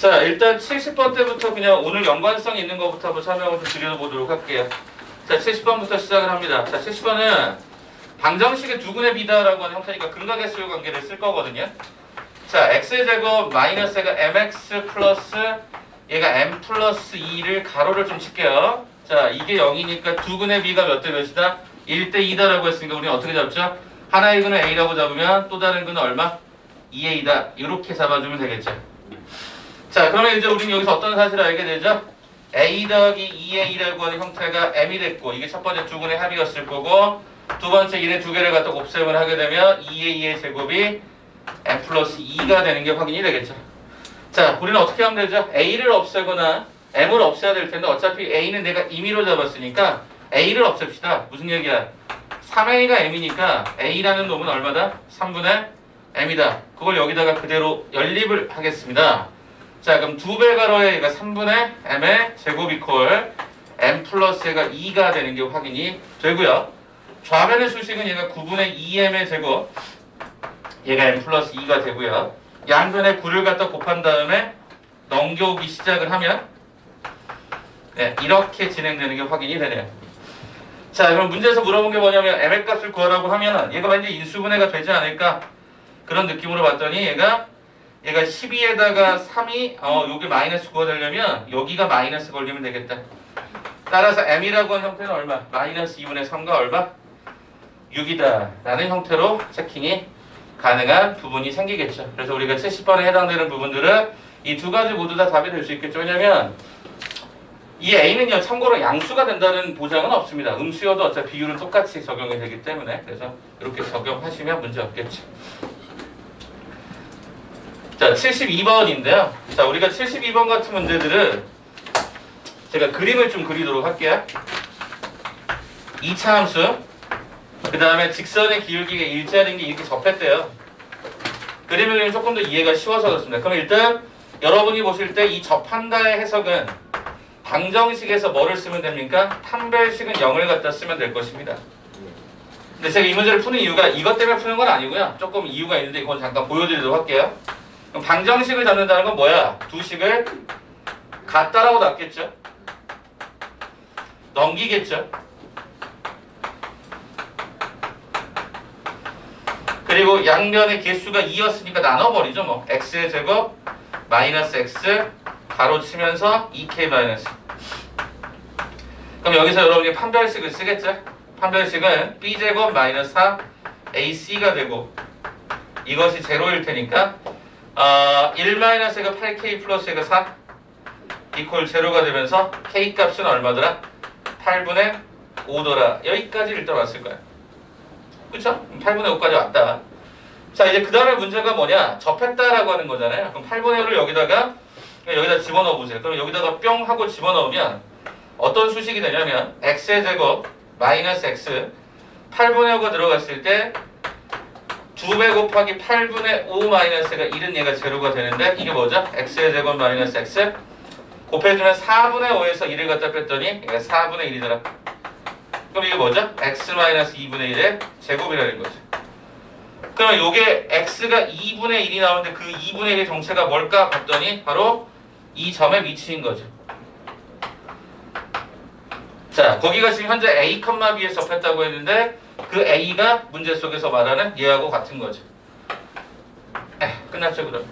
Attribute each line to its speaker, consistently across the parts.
Speaker 1: 자, 일단 70번 때부터 그냥 오늘 연관성 있는 것부터 한번 설명을 좀 드려보도록 할게요. 자, 70번부터 시작을 합니다. 자, 70번은 방정식의 두근의 비다라고 하는 형태니까 근각의 관계를 쓸 거거든요. 자, x제곱 마이너스가 mx 플러스 얘가 m 플러스 2를 가로를 좀 칠게요. 자, 이게 0이니까 두근의 비가 몇 대 몇이다? 1대 2다라고 했으니까 우리는 어떻게 잡죠? 하나의 근을 a라고 잡으면 또 다른 근은 얼마? 2a다. 이렇게 잡아주면 되겠죠. 자, 그러면 이제 우리는 여기서 어떤 사실을 알게 되죠? a 더하기 2a라고 하는 형태가 m이 됐고 이게 첫 번째 두근의 합이었을 거고 두 번째 얘네 두 개를 갖다 곱셈을 하게 되면 2a의 제곱이 m 플러스 2가 되는 게 확인이 되겠죠. 자, 우리는 어떻게 하면 되죠? a를 없애거나 m을 없애야 될 텐데 어차피 a는 내가 임의로 잡았으니까 a를 없앱시다. 무슨 얘기야? 3a가 m이니까 a라는 놈은 얼마다? 3분의 m이다. 그걸 여기다가 그대로 연립을 하겠습니다. 자, 그럼 2배 가로에 얘가 3분의 m의 제곱 이퀄 m 플러스 얘가 2가 되는 게 확인이 되고요. 좌변의 수식은 얘가 9분의 2m의 제곱 얘가 m 플러스 2가 되고요. 양변에 9를 갖다 곱한 다음에 넘겨오기 시작을 하면 네, 이렇게 진행되는 게 확인이 되네요. 자, 그럼 문제에서 물어본 게 뭐냐면 m의 값을 구하라고 하면 얘가 왠지 인수분해가 되지 않을까 그런 느낌으로 봤더니 얘가 12에다가 3이 여기 마이너스 9가 되려면 여기가 마이너스 걸리면 되겠다. 따라서 m이라고 하는 형태는 얼마? 마이너스 2분의 3과 얼마? 6이다 라는 형태로 체킹이 가능한 부분이 생기겠죠. 그래서 우리가 70번에 해당되는 부분들은 이 두 가지 모두 다 답이 될 수 있겠죠. 왜냐면 이 a는요 참고로 양수가 된다는 보장은 없습니다. 음수여도 어차피 비율은 똑같이 적용이 되기 때문에 그래서 이렇게 적용하시면 문제 없겠죠. 자, 72번인데요. 자, 우리가 72번 같은 문제들은 제가 그림을 좀 그리도록 할게요. 2차 함수, 그 다음에 직선의 기울기가 일자리인 게 이렇게 접했대요. 그림을 그리면 조금 더 이해가 쉬워서 그렇습니다. 그럼 일단 여러분이 보실 때 이 접한다의 해석은 방정식에서 뭐를 쓰면 됩니까? 판별식은 0을 갖다 쓰면 될 것입니다. 근데 제가 이 문제를 푸는 이유가 이것 때문에 푸는 건 아니고요. 조금 이유가 있는데 이건 잠깐 보여드리도록 할게요. 그럼 방정식을 잡는다는 건 뭐야? 두 식을 같다라고 놨겠죠? 넘기겠죠? 그리고 양변의 개수가 2였으니까 나눠버리죠. 뭐 x의 제곱 마이너스 x 가로 치면서 2k 마이너스. 그럼 여기서 여러분이 판별식을 쓰겠죠? 판별식은 b제곱 마이너스 4 ac가 되고 이것이 제로일 테니까 1 마이너스가 8k 플러스가 4 이퀄 제로가 되면서 k 값은 얼마더라? 8분의 5더라. 여기까지 일단 왔을 거야. 그쵸? 8분의 5까지 왔다. 자, 이제 그 다음에 문제가 뭐냐? 접했다라고 하는 거잖아요. 그럼 8분의 5를 여기다 집어넣어 보세요. 그럼 여기다가 뿅 하고 집어넣으면 어떤 수식이 되냐면 x의 제곱 마이너스 x 8분의 5가 들어갔을 때 2배 곱하기 8분의 5 마이너스가 1은 얘가 제로가 되는데 이게 뭐죠? x의 제곱 마이너스 x 곱해주면 4분의 5에서 1을 갖다 뺐더니 얘가 4분의 1이더라. 그럼 이게 뭐죠? x 마이너스 2분의 1의 제곱이라는 거죠. 그러면 요게 x가 2분의 1이 나오는데 그 2분의 1의 정체가 뭘까 봤더니 바로 이 점의 위치인 거죠. 자, 거기가 지금 현재 a, b에 접했다고 했는데 그 a가 문제 속에서 말하는 얘하고 같은 거죠. 끝났죠 그럼.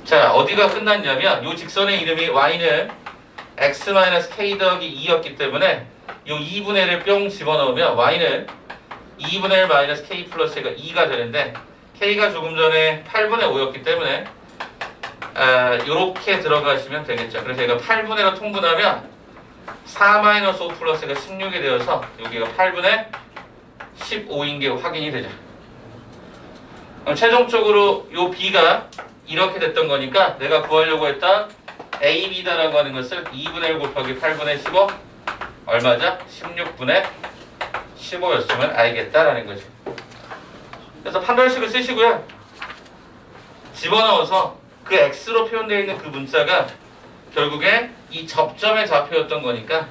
Speaker 1: 자, 어디가 끝났냐면 요 직선의 이름이 y는 x-k 더하기 2였기 때문에 요 2분의 1을 뿅 집어넣으면 y는 2분의 1 마이너스 k 플러스 가 2가 되는데 k가 조금 전에 8분의 5였기 때문에 요렇게 들어가시면 되겠죠. 그래서 얘가 8분의 1로 통분하면 4 마이너스 5 플러스가 16이 되어서 여기가 8분의 15인 게 확인이 되죠. 그럼 최종적으로 요 b가 이렇게 됐던 거니까 내가 구하려고 했던 a, b다라고 하는 것을 2분의 1 곱하기 8분의 15 얼마죠? 16분의 15였으면 알겠다라는 거죠. 그래서 판별식을 쓰시고요. 집어넣어서 그 x로 표현되어 있는 그 문자가 결국에 이 접점의 좌표였던 거니까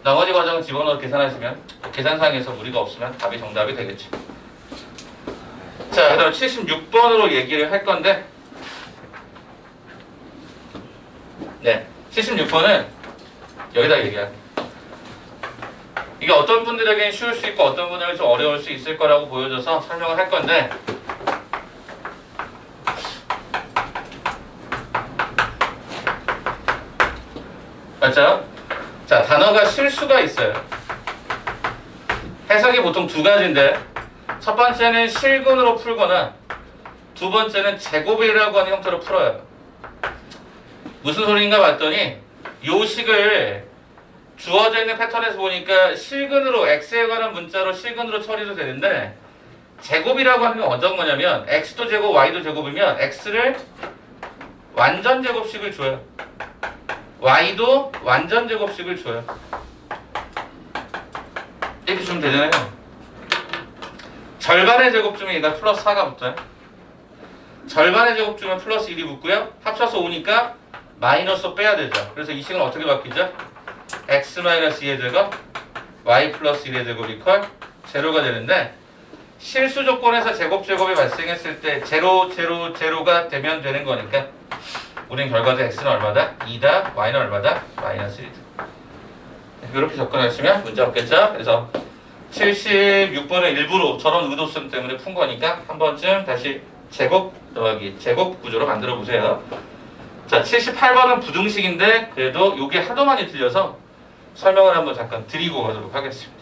Speaker 1: 나머지 과정을 집어넣어 계산하시면 계산상에서 무리가 없으면 답이 정답이 되겠죠. 자, 그 다음 76번으로 얘기를 할 건데 네, 76번은 여기다 얘기할게요. 이게 어떤 분들에게는 쉬울 수 있고 어떤 분들에게는 좀 어려울 수 있을 거라고 보여줘서 설명을 할 건데 맞죠? 자, 단어가 실수가 있어요. 해석이 보통 두 가지인데 첫 번째는 실근으로 풀거나 두 번째는 제곱이라고 하는 형태로 풀어요. 무슨 소리인가 봤더니 요 식을 주어져 있는 패턴에서 보니까 실근으로 x에 관한 문자로 실근으로 처리도 되는데 제곱이라고 하는 건 어떤 거냐면 x도 제곱 y도 제곱이면 x를 완전 제곱식을 줘요. y도 완전 제곱식을 줘요. 이렇게 주면 되잖아요. 절반의 제곱 주면 얘가 플러스 4가 붙어요. 절반의 제곱 주면 플러스 1이 붙고요. 합쳐서 5니까 마이너스 5 빼야 되죠. 그래서 이 식은 어떻게 바뀌죠? x 마이너스 2의 제곱 y 플러스 1의 제곱 이퀄 제로가 되는데 실수 조건에서 제곱이 발생했을 때 제로가 되면 되는 거니까 우린 결과도 x는 얼마다? 2다. y는 얼마다? 마이너스 1이다. 이렇게 접근하시면 문제 없겠죠? 그래서 76번의 일부로 저런 의도성 때문에 푼 거니까 한 번쯤 다시 제곱 구조로 만들어 보세요. 자, 78번은 부등식인데 그래도 이게 하도 많이 틀려서 설명을 한번 잠깐 드리고 가도록 하겠습니다.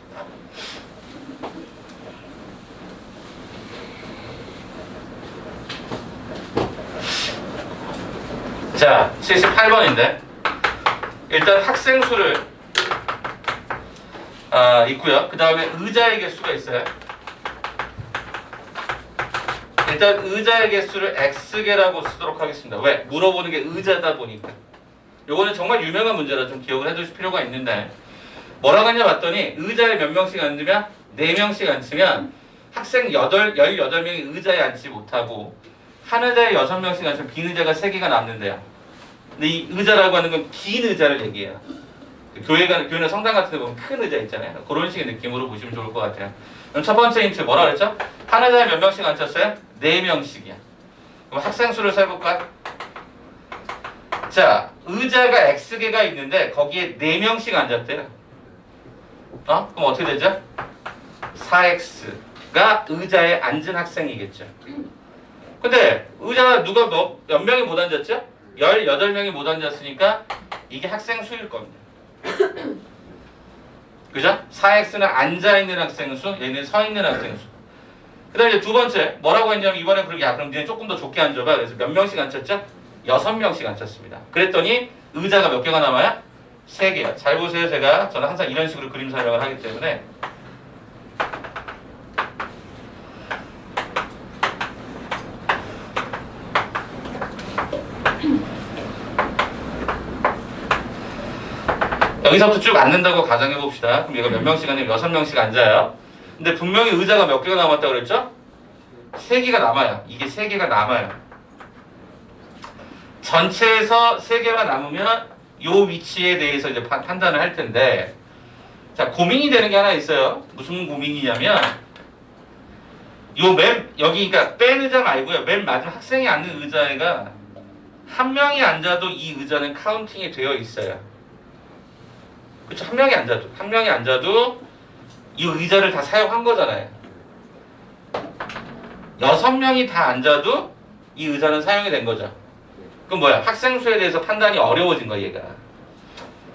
Speaker 1: 자, 78번인데 일단 학생 수를 있고요. 그 다음에 의자의 개수가 있어요. 일단 의자의 개수를 x개라고 쓰도록 하겠습니다. 왜? 물어보는 게 의자다 보니까. 요거는 정말 유명한 문제라 좀 기억을 해두실 필요가 있는데 뭐라고 했냐 봤더니 의자에 몇 명씩 앉으면 4명씩 앉으면 학생 18명이 의자에 앉지 못하고 한 의자에 6명씩 앉으면 빈 의자가 3개가 남는데요. 근데 이 의자라고 하는 건 긴 의자를 얘기해요. 교회나 성당 같은 데 보면 큰 의자 있잖아요. 그런 식의 느낌으로 보시면 좋을 것 같아요. 그럼 첫 번째 힌트 뭐라 그랬죠? 한 의자에 몇 명씩 앉혔어요? 4명씩이야. 그럼 학생 수를 세볼까? 자, 의자가 X개가 있는데 거기에 4명씩 앉았대요. 그럼 어떻게 되죠? 4X가 의자에 앉은 학생이겠죠. 근데 의자 누가 몇 명이 못 앉았죠? 18명이 못 앉았으니까 이게 학생 수일 겁니다. 그죠? 4x는 앉아있는 학생 수, 얘는 서있는 학생 수. 그 다음에 이제 두 번째, 뭐라고 했냐면 이번에 그렇게, 그럼 니네 조금 더 좁게 앉아봐. 그래서 몇 명씩 앉혔죠? 6명씩 앉혔습니다. 그랬더니 의자가 몇 개가 남아요? 3개요. 잘 보세요. 저는 항상 이런 식으로 그림 설명을 하기 때문에. 여기서부터 쭉 앉는다고 가정해 봅시다. 그럼 얘가 몇 명씩 앉으면 6명씩 앉아요. 근데 분명히 의자가 몇 개가 남았다고 그랬죠? 3개가 남아요. 이게 3개가 남아요. 전체에서 3개가 남으면 요 위치에 대해서 이제 판단을 할 텐데 자, 고민이 되는 게 하나 있어요. 무슨 고민이냐면 여기 그러니까 뺀 의자 말고요. 맨 마지막 학생이 앉는 의자가 한 명이 앉아도 이 의자는 카운팅이 되어 있어요. 그렇죠? 한 명이 앉아도 이 의자를 다 사용한 거잖아요. 6명이 다 앉아도 이 의자는 사용이 된 거죠. 그럼 뭐야? 학생 수에 대해서 판단이 어려워진 거야, 얘가.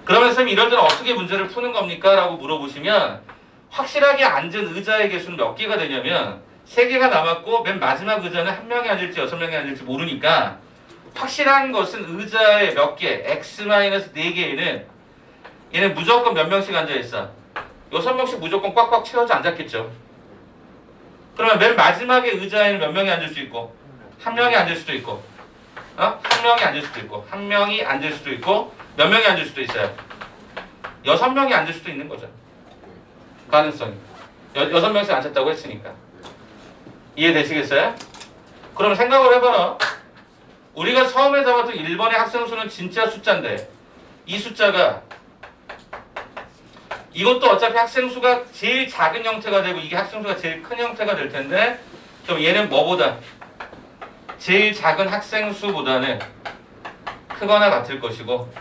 Speaker 1: 그러면 선생님 이럴 때는 어떻게 문제를 푸는 겁니까? 라고 물어보시면 확실하게 앉은 의자의 개수는 몇 개가 되냐면 3개가 남았고 맨 마지막 의자는 한 명이 앉을지 6명이 앉을지 모르니까 확실한 것은 의자의 몇 개, x-4개에는 얘는 무조건 몇 명씩 앉아있어? 6명씩 무조건 꽉꽉 채워져 앉았겠죠. 그러면 맨 마지막에 의자에는 몇 명이 앉을 수 있고 한 명이 앉을 수도 있고 한 명이 앉을 수도 있고 한 명이 앉을 수도 있고 몇 명이 앉을 수도 있어요. 6명이 앉을 수도 있는 거죠. 가능성이 6명씩 앉았다고 했으니까. 이해되시겠어요? 그럼 생각을 해봐라. 우리가 처음에 잡았던 1번의 학생 수는 진짜 숫자인데 이 숫자가 이것도 어차피 학생 수가 제일 작은 형태가 되고 이게 학생 수가 제일 큰 형태가 될 텐데 그럼 얘는 뭐보다 제일 작은 학생 수보다는 크거나 같을 것이고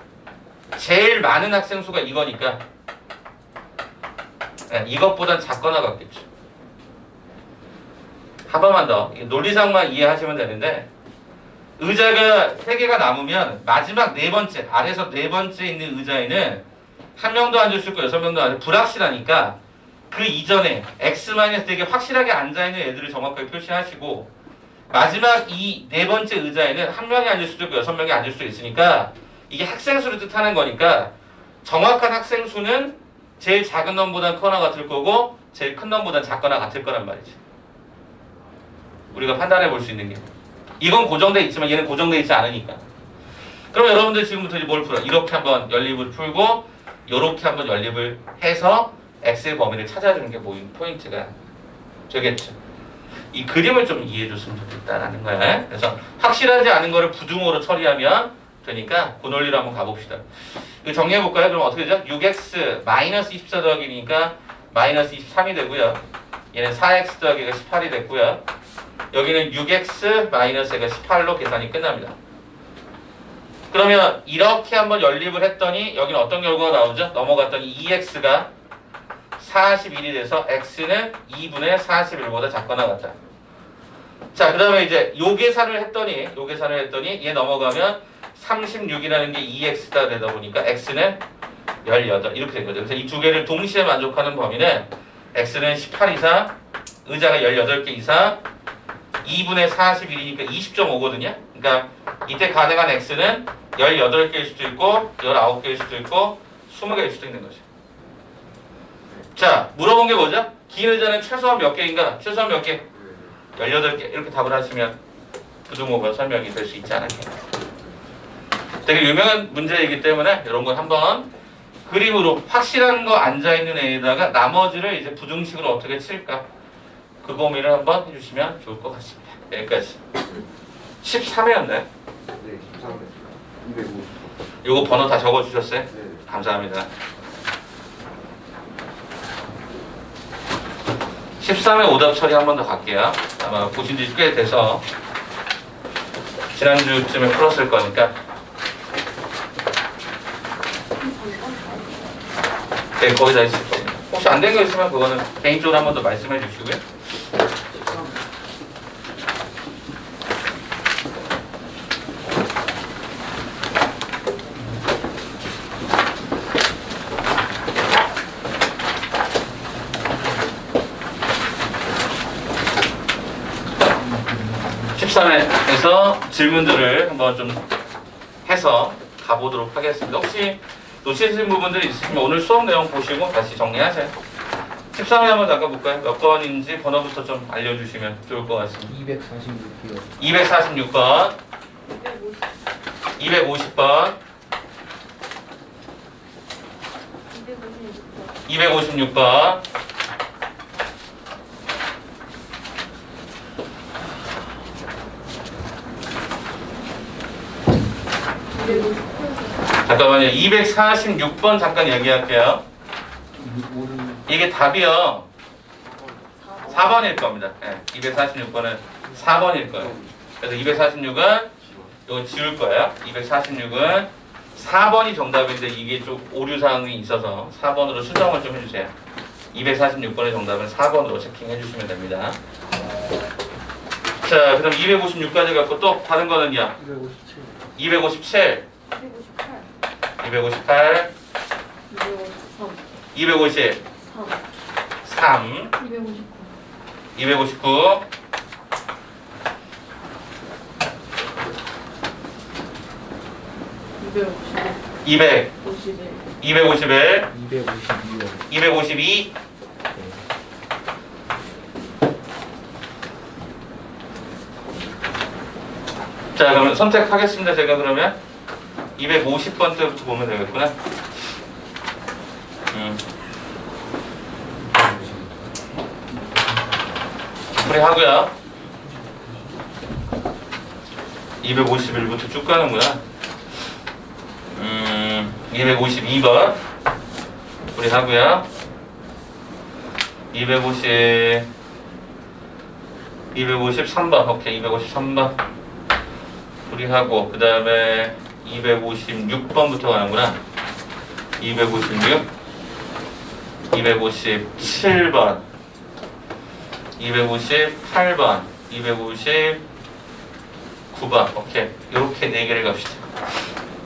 Speaker 1: 제일 많은 학생 수가 이거니까 이것보단 작거나 같겠죠. 한 번만 더 논리상만 이해하시면 되는데 의자가 3개가 남으면 마지막 네 번째 아래에서 네 번째 있는 의자에는 한 명도 앉을 수 있고 6명도 앉을 불확실하니까 그 이전에 x-4개 확실하게 앉아있는 애들을 정확하게 표시하시고 마지막 이 네 번째 의자에는 한 명이 앉을 수도 있고 6명이 앉을 수도 있으니까 이게 학생 수를 뜻하는 거니까 정확한 학생 수는 제일 작은 놈보다 커나 같을 거고 제일 큰 놈보다 작거나 같을 거란 말이지. 우리가 판단해 볼 수 있는 게 이건 고정돼 있지만 얘는 고정돼 있지 않으니까. 그럼 여러분들 지금부터 이제 뭘 풀어? 이렇게 한번 연립을 풀고 이렇게 한번 연립을 해서 x의 범위를 찾아주는 게 포인트가 되겠죠. 이 그림을 좀 이해해 줬으면 좋겠다라는 거야. 그래서 확실하지 않은 거를 부등호로 처리하면 되니까 그 논리로 한번 가봅시다. 이거 정리해 볼까요? 그럼 어떻게 되죠? 6x 마이너스 24 더하기니까 마이너스 23이 되고요. 얘는 4x 더하기가 18이 됐고요. 여기는 6x 마이너스 가 18로 계산이 끝납니다. 그러면 이렇게 한번 연립을 했더니 여기는 어떤 결과가 나오죠? 넘어갔더니 2x가 41이 돼서 x는 2분의 41보다 작거나 같다. 자, 그 다음에 이제 요 계산을 했더니 얘 넘어가면 36이라는 게 2x가 되다 보니까 x는 18 이렇게 된 거죠. 그래서 이 두 개를 동시에 만족하는 범위는 x는 18 이상, 의자가 18개 이상, 2분의 41이니까 20.5거든요. 그러니까 이때 가능한 x는 18개일 수도 있고 19개일 수도 있고 20개일 수도 있는 거죠. 자, 물어본 게 뭐죠? 긴 의자는 최소한 몇 개인가? 최소한 몇 개? 18개. 이렇게 답을 하시면 부등호가 설명이 될 수 있지 않을까. 되게 유명한 문제이기 때문에 이런 걸 한번 그림으로 확실한 거 앉아있는 애에다가 나머지를 이제 부등식으로 어떻게 칠까? 그 고민을 한번 해주시면 좋을 것 같습니다. 여기까지. 13회였나요?
Speaker 2: 네, 13회. 250.
Speaker 1: 요거 번호 다 적어주셨어요?
Speaker 2: 네.
Speaker 1: 감사합니다. 13회 오답 처리 한 번 더 갈게요. 아마 보신 지 꽤 돼서 지난주쯤에 풀었을 거니까. 네, 거의 다 있을 겁니다. 혹시 안 된 거 있으면 그거는 개인적으로 한 번 더 말씀해 주시고요. 에서 질문들을 한번 좀 해서 가보도록 하겠습니다. 혹시 놓치신 부분들이 있으시면 오늘 수업 내용 보시고 다시 정리하세요. 13회 한번 잠깐 볼까요? 몇 번인지 번호부터 좀 알려주시면 좋을 것 같습니다.
Speaker 2: 246기요.
Speaker 1: 246번 250번 256번 246번 잠깐 얘기할게요. 이게 답이요 4번일 겁니다. 네, 246번은 4번일 거예요. 그래서 246은 이거 지울 거예요. 246은 4번이 정답인데 이게 좀 오류사항이 있어서 4번으로 수정을 좀 해주세요. 246번의 정답은 4번으로 체킹해 주시면 됩니다. 자, 그럼 256까지 갖고 또 다른 거는요? 257 258 253 259 200 251 252 자, 그러면 선택하겠습니다. 제가 그러면 250번 때부터 보면 되겠구나. 우리 하고요. 251부터 쭉 가는구나. 252번 우리 하고요. 253번 오케이 253번 우리 하고 그 다음에 256번부터 가는구나. 256, 257번, 258번, 259번. 오케이. 이렇게 4개를 갑시다.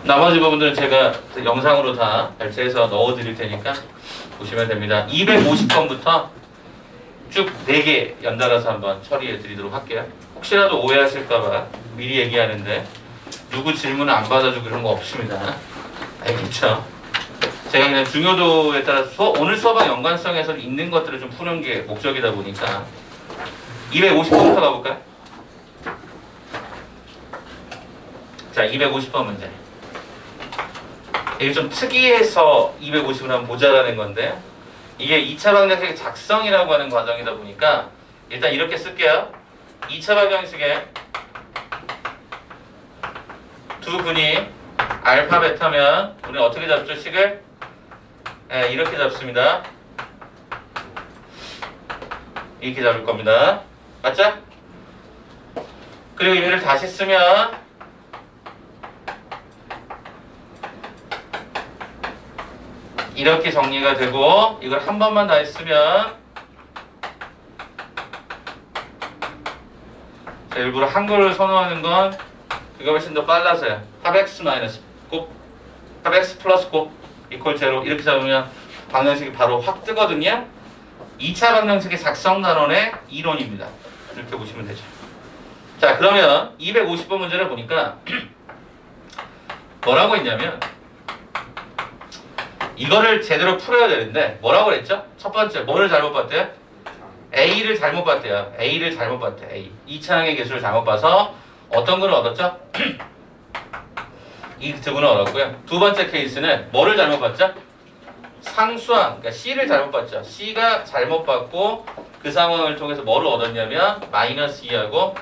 Speaker 1: 나머지 부분들은 제가 영상으로 다 발췌해서 넣어드릴 테니까 보시면 됩니다. 250번부터 쭉 4개 연달아서 한번 처리해 드리도록 할게요. 혹시라도 오해하실까봐 미리 얘기하는데 누구 질문을 안 받아주고 그런 거 없습니다. 알겠죠? 제가 그냥 중요도에 따라서 오늘 수업과 연관성에서 있는 것들을 좀 푸는 게 목적이다 보니까 250번부터 가볼까요? 자, 250번 문제. 이게 좀 특이해서 250을 한번 보자라는 건데 이게 2차 방정식의 작성이라고 하는 과정이다 보니까 일단 이렇게 쓸게요. 2차 방정식에 두 분이 알파 베타면 우리는 어떻게 잡죠? 식을? 네, 이렇게 잡습니다. 이렇게 잡을 겁니다. 맞죠? 그리고 얘를 다시 쓰면 이렇게 정리가 되고 이걸 한 번만 다 했으면 자, 일부러 한글을 선호하는 건 그게 훨씬 더 빨라서요. 합x 마이너스 곱 합x 플러스 곱 이퀄 제로 이렇게 잡으면 방정식이 바로 확 뜨거든요. 2차 방정식의 작성 단원의 이론입니다. 이렇게 보시면 되죠. 자, 그러면 250번 문제를 보니까 뭐라고 했냐면 이거를 제대로 풀어야 되는데 뭐라고 그랬죠? 첫 번째 뭐를 잘못 봤대요? A를 잘못 봤대요. A를 잘못 봤대. A. 2차항의 개수를 잘못 봐서 어떤 거를 얻었죠? 이 두분을 얻었고요. 두 번째 케이스는 뭐를 잘못 봤죠? 상수항, 그러니까 C를 잘못 봤죠. C가 잘못 봤고 그 상황을 통해서 뭐를 얻었냐면 마이너스 2하고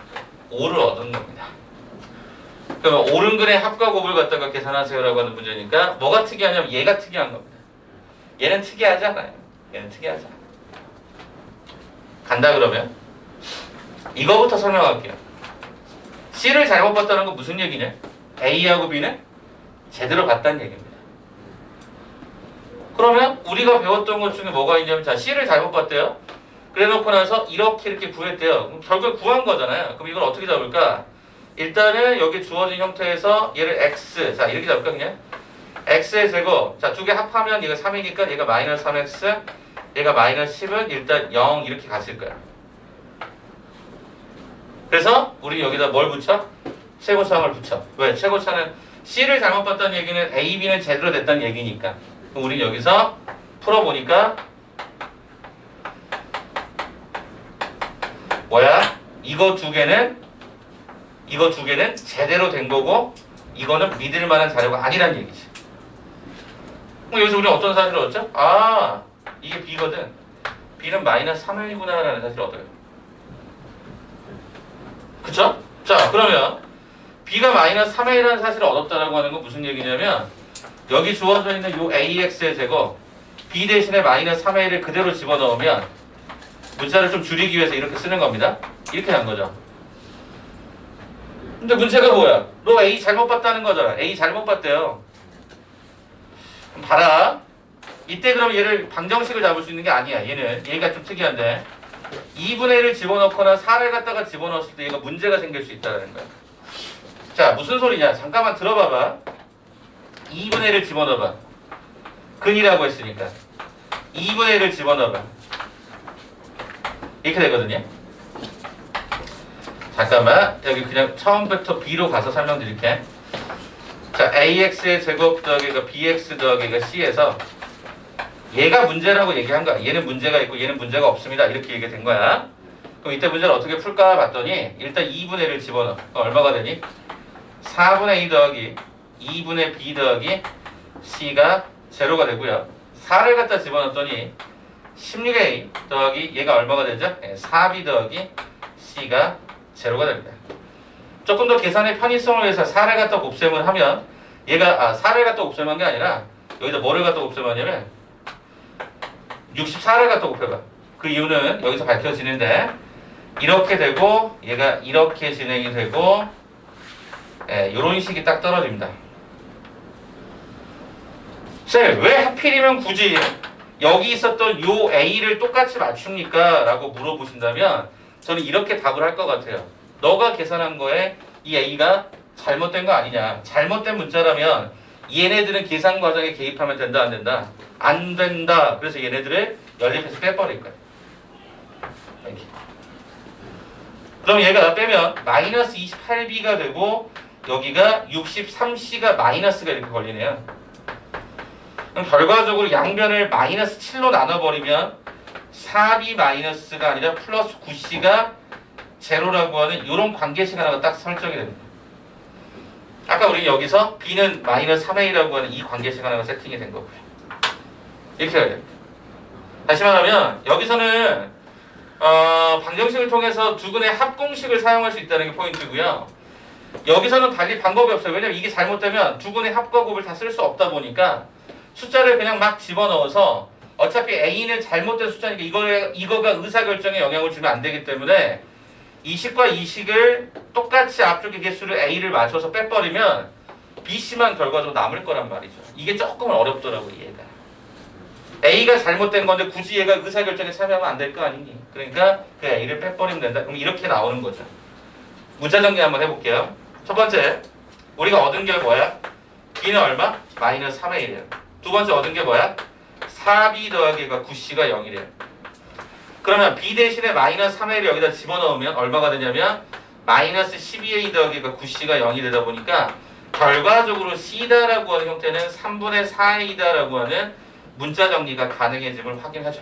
Speaker 1: 5를 얻은 겁니다. 그러면 오른근의 합과 곱을 갖다가 계산하세요라고 하는 문제니까 뭐가 특이하냐면 얘가 특이한 겁니다. 얘는 특이하지 않아요. 얘는 특이하지 않아요. 간다 그러면 이거부터 설명할게요. C를 잘못 봤다는 건 무슨 얘기냐? A하고 B는 제대로 봤다는 얘기입니다. 그러면 우리가 배웠던 것 중에 뭐가 있냐면 자, C를 잘못 봤대요. 그래 놓고 나서 이렇게 구했대요. 그럼 결국 구한 거잖아요. 그럼 이걸 어떻게 잡을까? 일단은 여기 주어진 형태에서 얘를 X, 자 이렇게 잡을까 그냥? X의 제곱, 자 두 개 합하면 얘가 3이니까 얘가 마이너스 3X, 얘가 마이너스 10은 일단 0 이렇게 갔을 거야. 그래서 우리 여기다 뭘 붙여? 최고차항을 붙여. 왜? 최고차는 C를 잘못 봤다는 얘기는 A, B는 제대로 됐다는 얘기니까. 그럼 우리 여기서 풀어보니까 뭐야? 이거 두 개는 제대로 된 거고 이거는 믿을 만한 자료가 아니란 얘기지. 그럼 여기서 우리는 어떤 사실을 얻었죠? 아, 이게 B거든. B는 마이너스 3이구나 라는 사실을 얻어요. 그쵸? 자, 그러면 B가 마이너스 3A라는 사실을 얻었다라고 하는 건 무슨 얘기냐면 여기 주어져 있는 요 AX의 제곱 B 대신에 마이너스 3A를 그대로 집어넣으면 문자를 좀 줄이기 위해서 이렇게 쓰는 겁니다. 이렇게 한 거죠. 근데 문제가 뭐야? 너 A 잘못 봤다는 거잖아. A 잘못 봤대요. 그럼 봐라. 이때 그럼 얘를 방정식을 잡을 수 있는 게 아니야. 얘가 좀 특이한데 2분의 1을 집어넣거나 4를 갖다가 집어넣었을 때 얘가 문제가 생길 수 있다는 거야. 자, 무슨 소리냐? 잠깐만 들어봐봐. 2분의 1을 집어넣어봐. 근이라고 했으니까 2분의 1을 집어넣어봐. 이렇게 되거든요. 잠깐만 여기 그냥 처음부터 B로 가서 설명드릴게. 자, AX의 제곱 더하기가 BX 더하기가 C에서 얘가 문제라고 얘기한 거야. 얘는 문제가 있고 얘는 문제가 없습니다. 이렇게 얘기된 거야. 그럼 이때 문제를 어떻게 풀까 봤더니 일단 2분의 1을 집어넣어. 얼마가 되니? 4분의 2 더하기 2분의 B 더하기 C가 제로가 되고요. 4를 갖다 집어넣었더니 16A 더하기 얘가 얼마가 되죠? 4B 더하기 C가 제로가 됩니다. 조금 더 계산의 편의성을 위해서 4를 갖다 곱셈을 하면 얘가 4를 갖다 곱셈한 게 아니라 여기다 뭐를 갖다 곱셈하냐면 64를 갖다 곱해봐. 그 이유는 여기서 밝혀지는데 이렇게 되고 얘가 이렇게 진행이 되고 이런 식이 딱 떨어집니다. 쌤, 왜 하필이면 굳이 여기 있었던 요 A를 똑같이 맞춥니까? 라고 물어보신다면 저는 이렇게 답을 할 것 같아요. 너가 계산한 거에 이 A가 잘못된 거 아니냐. 잘못된 문자라면 얘네들은 계산 과정에 개입하면 된다, 안 된다? 안 된다. 그래서 얘네들을 연립해서 빼버릴 거야. 이렇게. 그럼 얘가 빼면 마이너스 28B가 되고 여기가 63C가 마이너스가 이렇게 걸리네요. 그럼 결과적으로 양변을 마이너스 7로 나눠버리면 4B 마이너스가 아니라 플러스 9C가 제로라고 하는 이런 관계식 하나가 딱 설정이 됩니다. 아까 우리 여기서 B는 마이너스 3A라고 하는 이 관계식 하나가 세팅이 된 거고요. 이렇게 해야 돼요. 다시 말하면 여기서는 방정식을 통해서 두근의 합공식을 사용할 수 있다는 게 포인트고요. 여기서는 달리 방법이 없어요. 왜냐면 이게 잘못되면 두근의 합과 곱을 다 쓸 수 없다 보니까 숫자를 그냥 막 집어넣어서 어차피 A는 잘못된 숫자니까 이거가 의사결정에 영향을 주면 안 되기 때문에 이 식과 이 식을 똑같이 앞쪽의 개수를 A를 맞춰서 빼버리면 BC만 결과적으로 남을 거란 말이죠. 이게 조금은 어렵더라고요, 얘가. A가 잘못된 건데 굳이 얘가 의사결정에 참여하면 안 될 거 아니니? 그러니까 그 A를 빼버리면 된다. 그럼 이렇게 나오는 거죠. 문자 정리 한번 해볼게요. 첫 번째, 우리가 얻은 게 뭐야? B는 얼마? 마이너스 3의 1이에요. 두 번째 얻은 게 뭐야? 4B 더하기 9C가 0이래요. 그러면 B 대신에 마이너스 3A를 여기다 집어넣으면 얼마가 되냐면 마이너스 12A 더하기가 9C가 0이 되다 보니까 결과적으로 C다라고 하는 형태는 3분의 4A다라고 하는 문자 정리가 가능해짐을 확인하죠.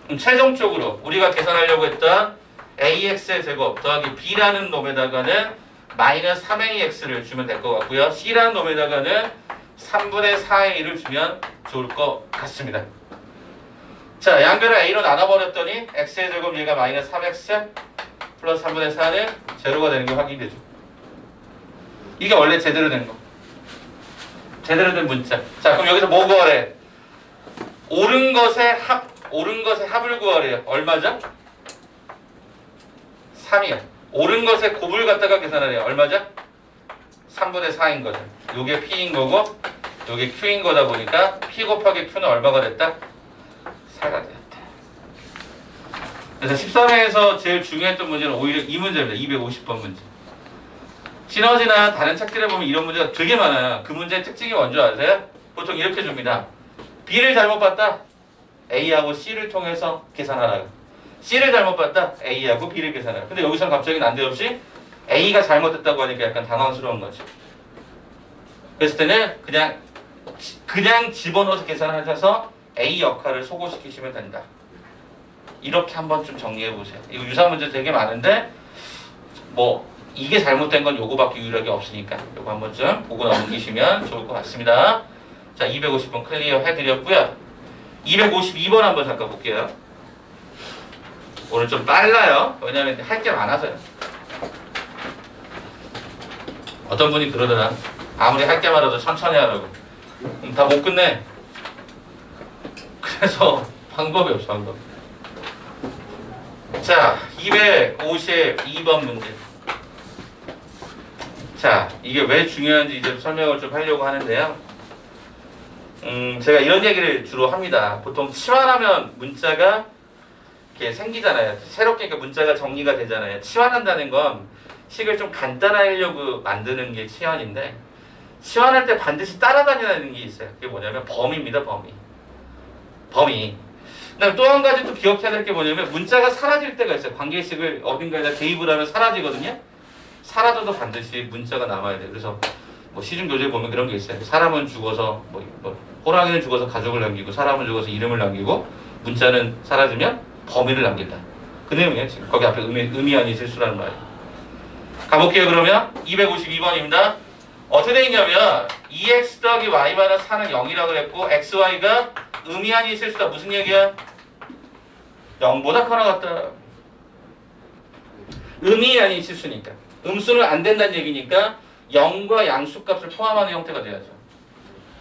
Speaker 1: 그럼 최종적으로 우리가 계산하려고 했던 AX의 제곱 더하기 B라는 놈에다가는 마이너스 3AX를 주면 될 것 같고요. C라는 놈에다가는 3분의 4A를 주면 좋을 것 같습니다. 자, 양변을 A로 나눠버렸더니 X의 제곱 얘가 마이너스 3X 플러스 3분의 4는 제로가 되는 게 확인되죠. 이게 원래 제대로 된 거. 제대로 된 문자. 자, 그럼 여기서 뭐 구하래? 옳은 것의 합을 구하래요. 얼마죠? 3이요. 옳은 것의 곱을 갖다가 계산하래요. 얼마죠? 3분의 4인 거죠. 요게 P인 거고 요게 Q인 거다 보니까 P 곱하기 Q는 얼마가 됐다? 4가 되었다. 그래서 13회에서 제일 중요했던 문제는 오히려 이 문제입니다. 250번 문제. 시너지나 다른 책들에 보면 이런 문제가 되게 많아요. 그 문제의 특징이 뭔지 아세요? 보통 이렇게 줍니다. B를 잘못 봤다. A하고 C를 통해서 계산하라고. C를 잘못 봤다. A하고 B를 계산하라고. 근데 여기서는 갑자기 난데없이 A가 잘못됐다고 하니까 약간 당황스러운 거죠. 그랬을 때는 그냥 집어넣어서 계산하셔서 A 역할을 소거시키시면 된다. 이렇게 한번 좀 정리해 보세요. 이거 유사 문제 되게 많은데 뭐 이게 잘못된 건 요거밖에 유일하게 없으니까 요거 한번 좀 보고 넘기시면 좋을 것 같습니다. 자, 250번 클리어 해드렸고요. 252번 한번 잠깐 볼게요. 오늘 좀 빨라요. 왜냐면 할 게 많아서요. 어떤 분이 그러더라. 아무리 할 게 많아도 천천히 하라고. 다 못 끝내. 그래서 방법이 없어, 방법. 자, 252번 문제. 자, 이게 왜 중요한지 이제 설명을 좀 하려고 하는데요. 제가 이런 얘기를 주로 합니다. 보통 치환하면 문자가 이렇게 생기잖아요. 새롭게 그러니까 문자가 정리가 되잖아요. 치환한다는 건 식을 좀 간단하려고 만드는 게 치환인데 치환할 때 반드시 따라다니는 게 있어요. 그게 뭐냐면 범위입니다. 범위. 그다음에 또 한 가지 또 기억해야 될 게 뭐냐면 문자가 사라질 때가 있어요. 관계식을 어딘가에다 대입을 하면 사라지거든요. 사라져도 반드시 문자가 남아야 돼요. 그래서 뭐 시중 교재에 보면 그런 게 있어요. 사람은 죽어서 호랑이는 죽어서 가족을 남기고 사람은 죽어서 이름을 남기고 문자는 사라지면 범위를 남긴다. 그 내용이에요. 지금 거기 앞에 의미아니 실수라는 말이에요. 가볼게요. 그러면 252번입니다. 어떻게 돼 있냐면 2x 더하기 y-4는 0이라고 그랬고 xy가 의미아니 실수다. 무슨 얘기야? 0보다 커나 같다. 의미 아닌 실수니까. 음수는 안 된다는 얘기니까 0과 양수값을 포함하는 형태가 돼야죠.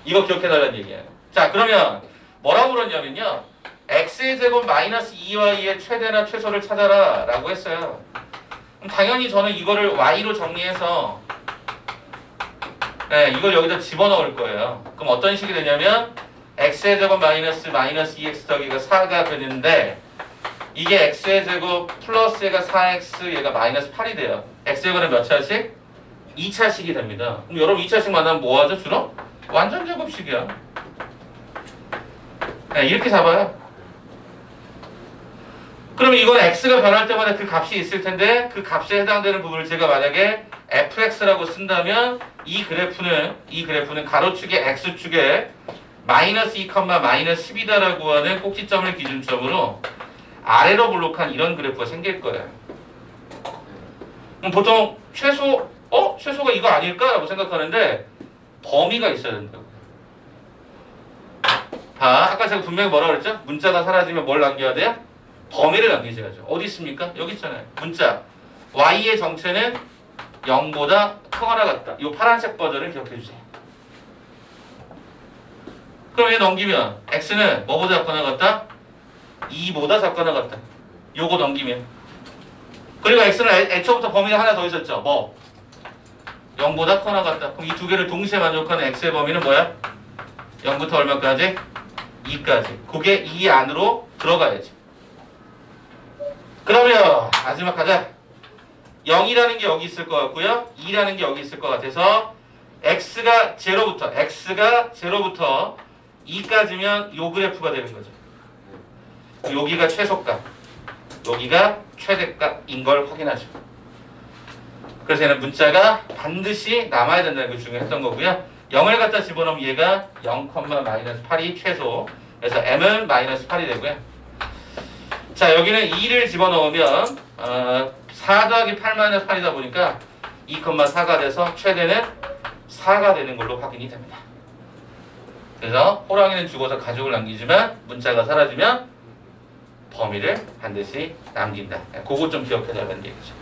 Speaker 1: 이거 기억해달라는 얘기예요. 자, 그러면 뭐라고 그러냐면요. x의 제곱 마이너스 2y의 최대나 최소를 찾아라 라고 했어요. 그럼 당연히 저는 이거를 y로 정리해서 네, 이걸 여기다 집어넣을 거예요. 그럼 어떤 식이 되냐면 x의 제곱 마이너스 2x 더하기가 4가 되는데 이게 x의 제곱 플러스 얘가 4x 얘가 마이너스 8이 돼요. x제곱은 몇 차씩? 2차식이 됩니다. 그럼 여러분 2차식 만나면 뭐 하죠 주로? 완전 제곱식이야. 네, 이렇게 잡아요. 그럼 이건 x가 변할 때마다 그 값이 있을 텐데 그 값에 해당되는 부분을 제가 만약에 fx라고 쓴다면 이 그래프는 가로축의 x축에 마이너스 2, 마이너스 10이다라고 하는 꼭지점을 기준점으로 아래로 볼록한 이런 그래프가 생길 거예요. 그럼 보통 최소가 이거 아닐까라고 생각하는데 범위가 있어야 된다고. 아까 제가 분명히 뭐라고 그랬죠? 문자가 사라지면 뭘 남겨야 돼요? 범위를 남기셔야죠. 어디 있습니까? 여기 있잖아요. 문자 y의 정체는 0보다 크거나 같다. 이 파란색 버전을 기억해 주세요. 그럼 얘 넘기면 x는 뭐보다 작거나 같다? 2보다 작거나 같다. 요거 넘기면 그리고 x는 애초부터 범위가 하나 더 있었죠. 뭐? 0보다 크거나 같다. 그럼 이 두 개를 동시에 만족하는 x의 범위는 뭐야? 0부터 얼마까지? 2까지. 그게 이 안으로 들어가야지. 그러면 마지막 가자. 0이라는 게 여기 있을 것 같고요. 2라는 게 여기 있을 것 같아서 x가 0부터 2까지면 요 그래프가 되는 거죠. 여기가 최소값, 여기가 최대값인 걸 확인하죠. 그래서 얘는 문자가 반드시 남아야 된다는 걸 중요했던 거고요. 0을 갖다 집어넣으면 얘가 0,-8이 최소. 그래서 m은 마이너스 8이 되고요. 자, 여기는 2를 집어넣으면 4 더하기 8 마이너스 8이다 보니까 2,4가 돼서 최대는 4가 되는 걸로 확인이 됩니다. 그래서 호랑이는 죽어서 가족을 남기지만 문자가 사라지면 범위를 반드시 남긴다. 그거 좀 기억해달라는 얘기죠.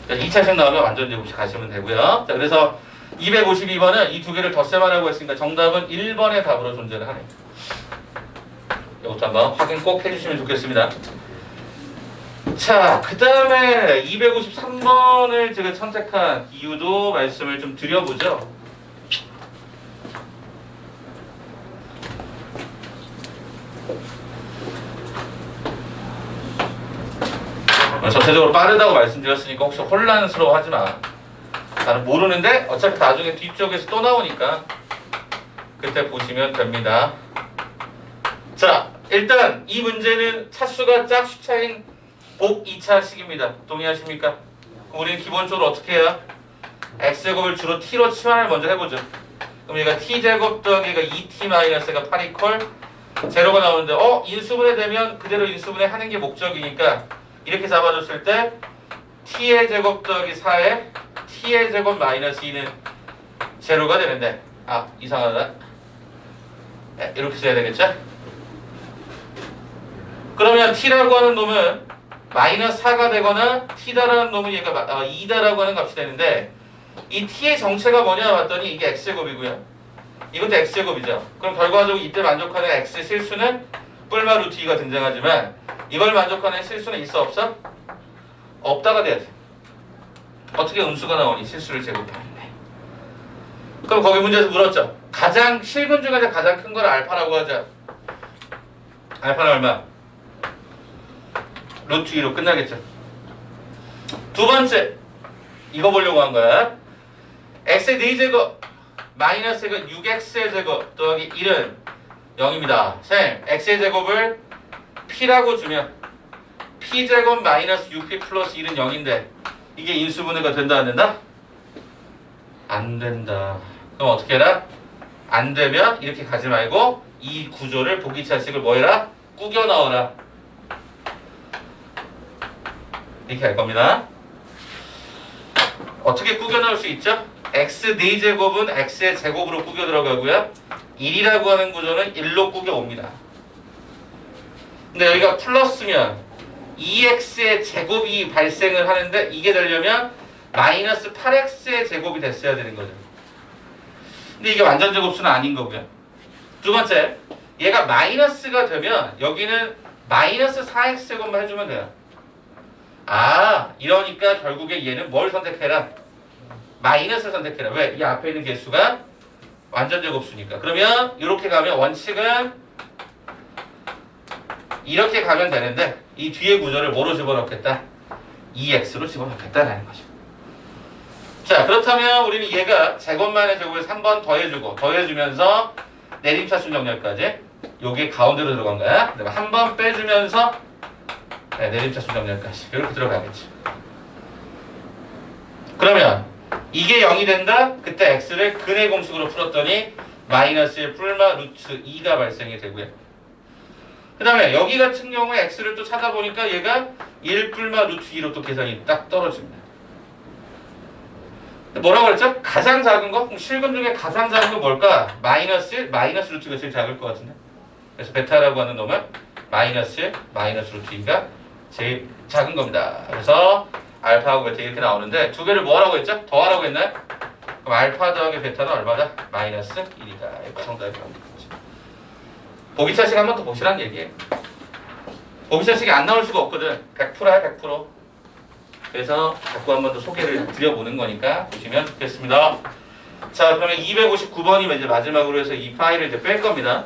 Speaker 1: 2차식 나오면 완전 제곱식 가시면 되고요. 자, 그래서 252번은 이 두 개를 덧셈하라고 했으니까 정답은 1번의 답으로 존재를 하네요. 이것도 한번 확인 꼭 해주시면 좋겠습니다. 자, 그 다음에 253번을 제가 선택한 이유도 말씀을 좀 드려보죠. 전체적으로 빠르다고 말씀드렸으니까 혹시 혼란스러워하지 마. 나는 모르는데 어차피 나중에 뒤쪽에서 또 나오니까 그때 보시면 됩니다. 자, 일단 이 문제는 차수가 짝수차인 복 2차식입니다. 동의하십니까? 우리는 기본적으로 어떻게 해야? x제곱을 주로 t로 치환을 먼저 해보죠. 그럼 얘가 t제곱 더하기가 2t-가 8 이퀄 제로가 나오는데 인수분해 되면 그대로 인수분해 하는 게 목적이니까 이렇게 잡아줬을 때 t의 제곱 더하기 4에 t의 제곱 마이너스 2는 제로가 되는데 이상하다. 네, 이렇게 써야 되겠죠? 그러면 t라고 하는 놈은 마이너스 4가 되거나 t다라는 놈은 얘가 2다라고 하는 값이 되는데 이 t의 정체가 뭐냐 봤더니 이게 x제곱이고요. 이것도 x제곱이죠. 그럼 결과적으로 이때 만족하는 x 실수는 뿔마 루트 2가 등장하지만 이걸 만족하는 실수는 있어 없어? 없다가 돼야지. 어떻게 음수가 나오니 실수를 제곱하는데. 그럼 거기 문제에서 물었죠. 가장 실근 중에서 가장 큰 걸 알파라고 하자. 알파는 얼마? 루트 2로 끝나겠죠. 두 번째 이거 보려고 한 거야. x의 4제곱 마이너스가 6x의 제곱 더하기 1은 0입니다. 쌤, x의 제곱을 p라고 주면 p제곱 마이너스 6p 플러스 1은 0인데 이게 인수분해가 된다 안 된다? 안 된다. 그럼 어떻게 해라? 안 되면 이렇게 가지 말고 이 구조를 보기차식을 뭐 해라? 꾸겨 넣어라. 이렇게 할 겁니다. 어떻게 꾸겨 넣을 수 있죠? x 4제곱은 x의 제곱으로 꾸겨 들어가고요. 1이라고 하는 구조는 1로 꾸겨 옵니다. 근데 여기가 플러스면 2x의 제곱이 발생을 하는데 이게 되려면 마이너스 8x의 제곱이 됐어야 되는 거죠. 근데 이게 완전 제곱수는 아닌 거고요. 두 번째, 얘가 마이너스가 되면 여기는 마이너스 4x 제곱만 해주면 돼요. 이러니까 결국에 얘는 뭘 선택해라? 마이너스를 선택해라. 왜? 이 앞에 있는 개수가 완전 제곱수니까. 그러면 이렇게 가면 원칙은 이렇게 가면 되는데 이 뒤에 구조를 뭐로 집어넣겠다? 2x로 집어넣겠다라는 거죠. 자, 그렇다면 우리는 얘가 제곱만의 제곱을 3번 더해주고 더해주면서 내림차순 정렬까지 요게 가운데로 들어간 거야. 그다음에 한 번 빼주면서 내림차순 정렬까지 이렇게 들어가겠지. 그러면 이게 0이 된다? 그때 x를 근의 공식으로 풀었더니 마이너스 1 뿔마 루트 2가 발생이 되고요. 그 다음에 여기 같은 경우에 x를 또 찾아보니까 얘가 1 뿔마 루트 2로 또 계산이 딱 떨어집니다. 뭐라고 그랬죠? 가장 작은 거? 그럼 실근 중에 가장 작은 건 뭘까? 마이너스 1, 마이너스 루트가 제일 작을 것 같은데. 그래서 베타라고 하는 놈은 마이너스 1, 마이너스 루트 2가 제일 작은 겁니다. 그래서 알파하고 베타 이렇게 나오는데 두 개를 뭐 하라고 했죠? 더하라고 했나요? 그럼 알파 더하기 베타는 얼마다? 마이너스 1이다. 이렇게 정답이 나옵니다. 보기차식 한 번 더 보시라는 얘기예요. 보기차식이 안 나올 수가 없거든. 100%야 100%. 그래서 자꾸 한 번 더 소개를 드려보는 거니까 보시면 좋겠습니다. 자, 그러면 259번이면 이제 마지막으로 해서 이 파일을 이제 뺄 겁니다.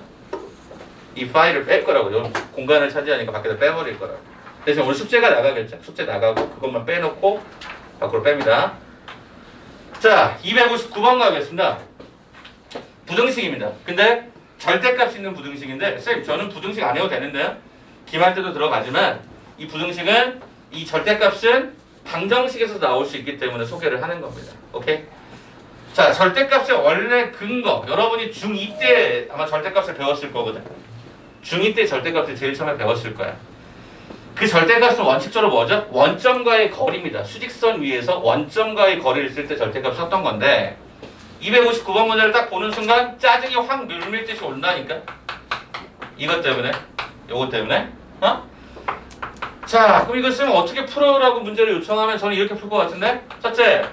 Speaker 1: 이 파일을 뺄 거라고. 여기 공간을 차지하니까 밖에다 빼버릴 거라고. 대신 오늘 숙제가 나가겠죠. 숙제 나가고 그것만 빼놓고 밖으로 뺍니다. 자, 259번 가겠습니다. 부등식입니다. 근데 절대값이 있는 부등식인데 쌤 저는 부등식 안 해도 되는데요. 기말 때도 들어가지만 이 부등식은 이 절대값은 방정식에서 나올 수 있기 때문에 소개를 하는 겁니다. 오케이? 자, 절대값의 원래 근거 여러분이 중2 때 아마 절대값을 배웠을 거거든. 중2 때 절대값을 제일 처음에 배웠을 거야. 그 절대값은 원칙적으로 뭐죠? 원점과의 거리입니다. 수직선 위에서 원점과의 거리를 쓸 때 절대값 썼던 건데 259번 문제를 딱 보는 순간 짜증이 확 물밀듯이 온다니까. 이것 때문에 요것 때문에 자, 그럼 이거 쓰면 어떻게 풀어라고 문제를 요청하면 저는 이렇게 풀 것 같은데 첫째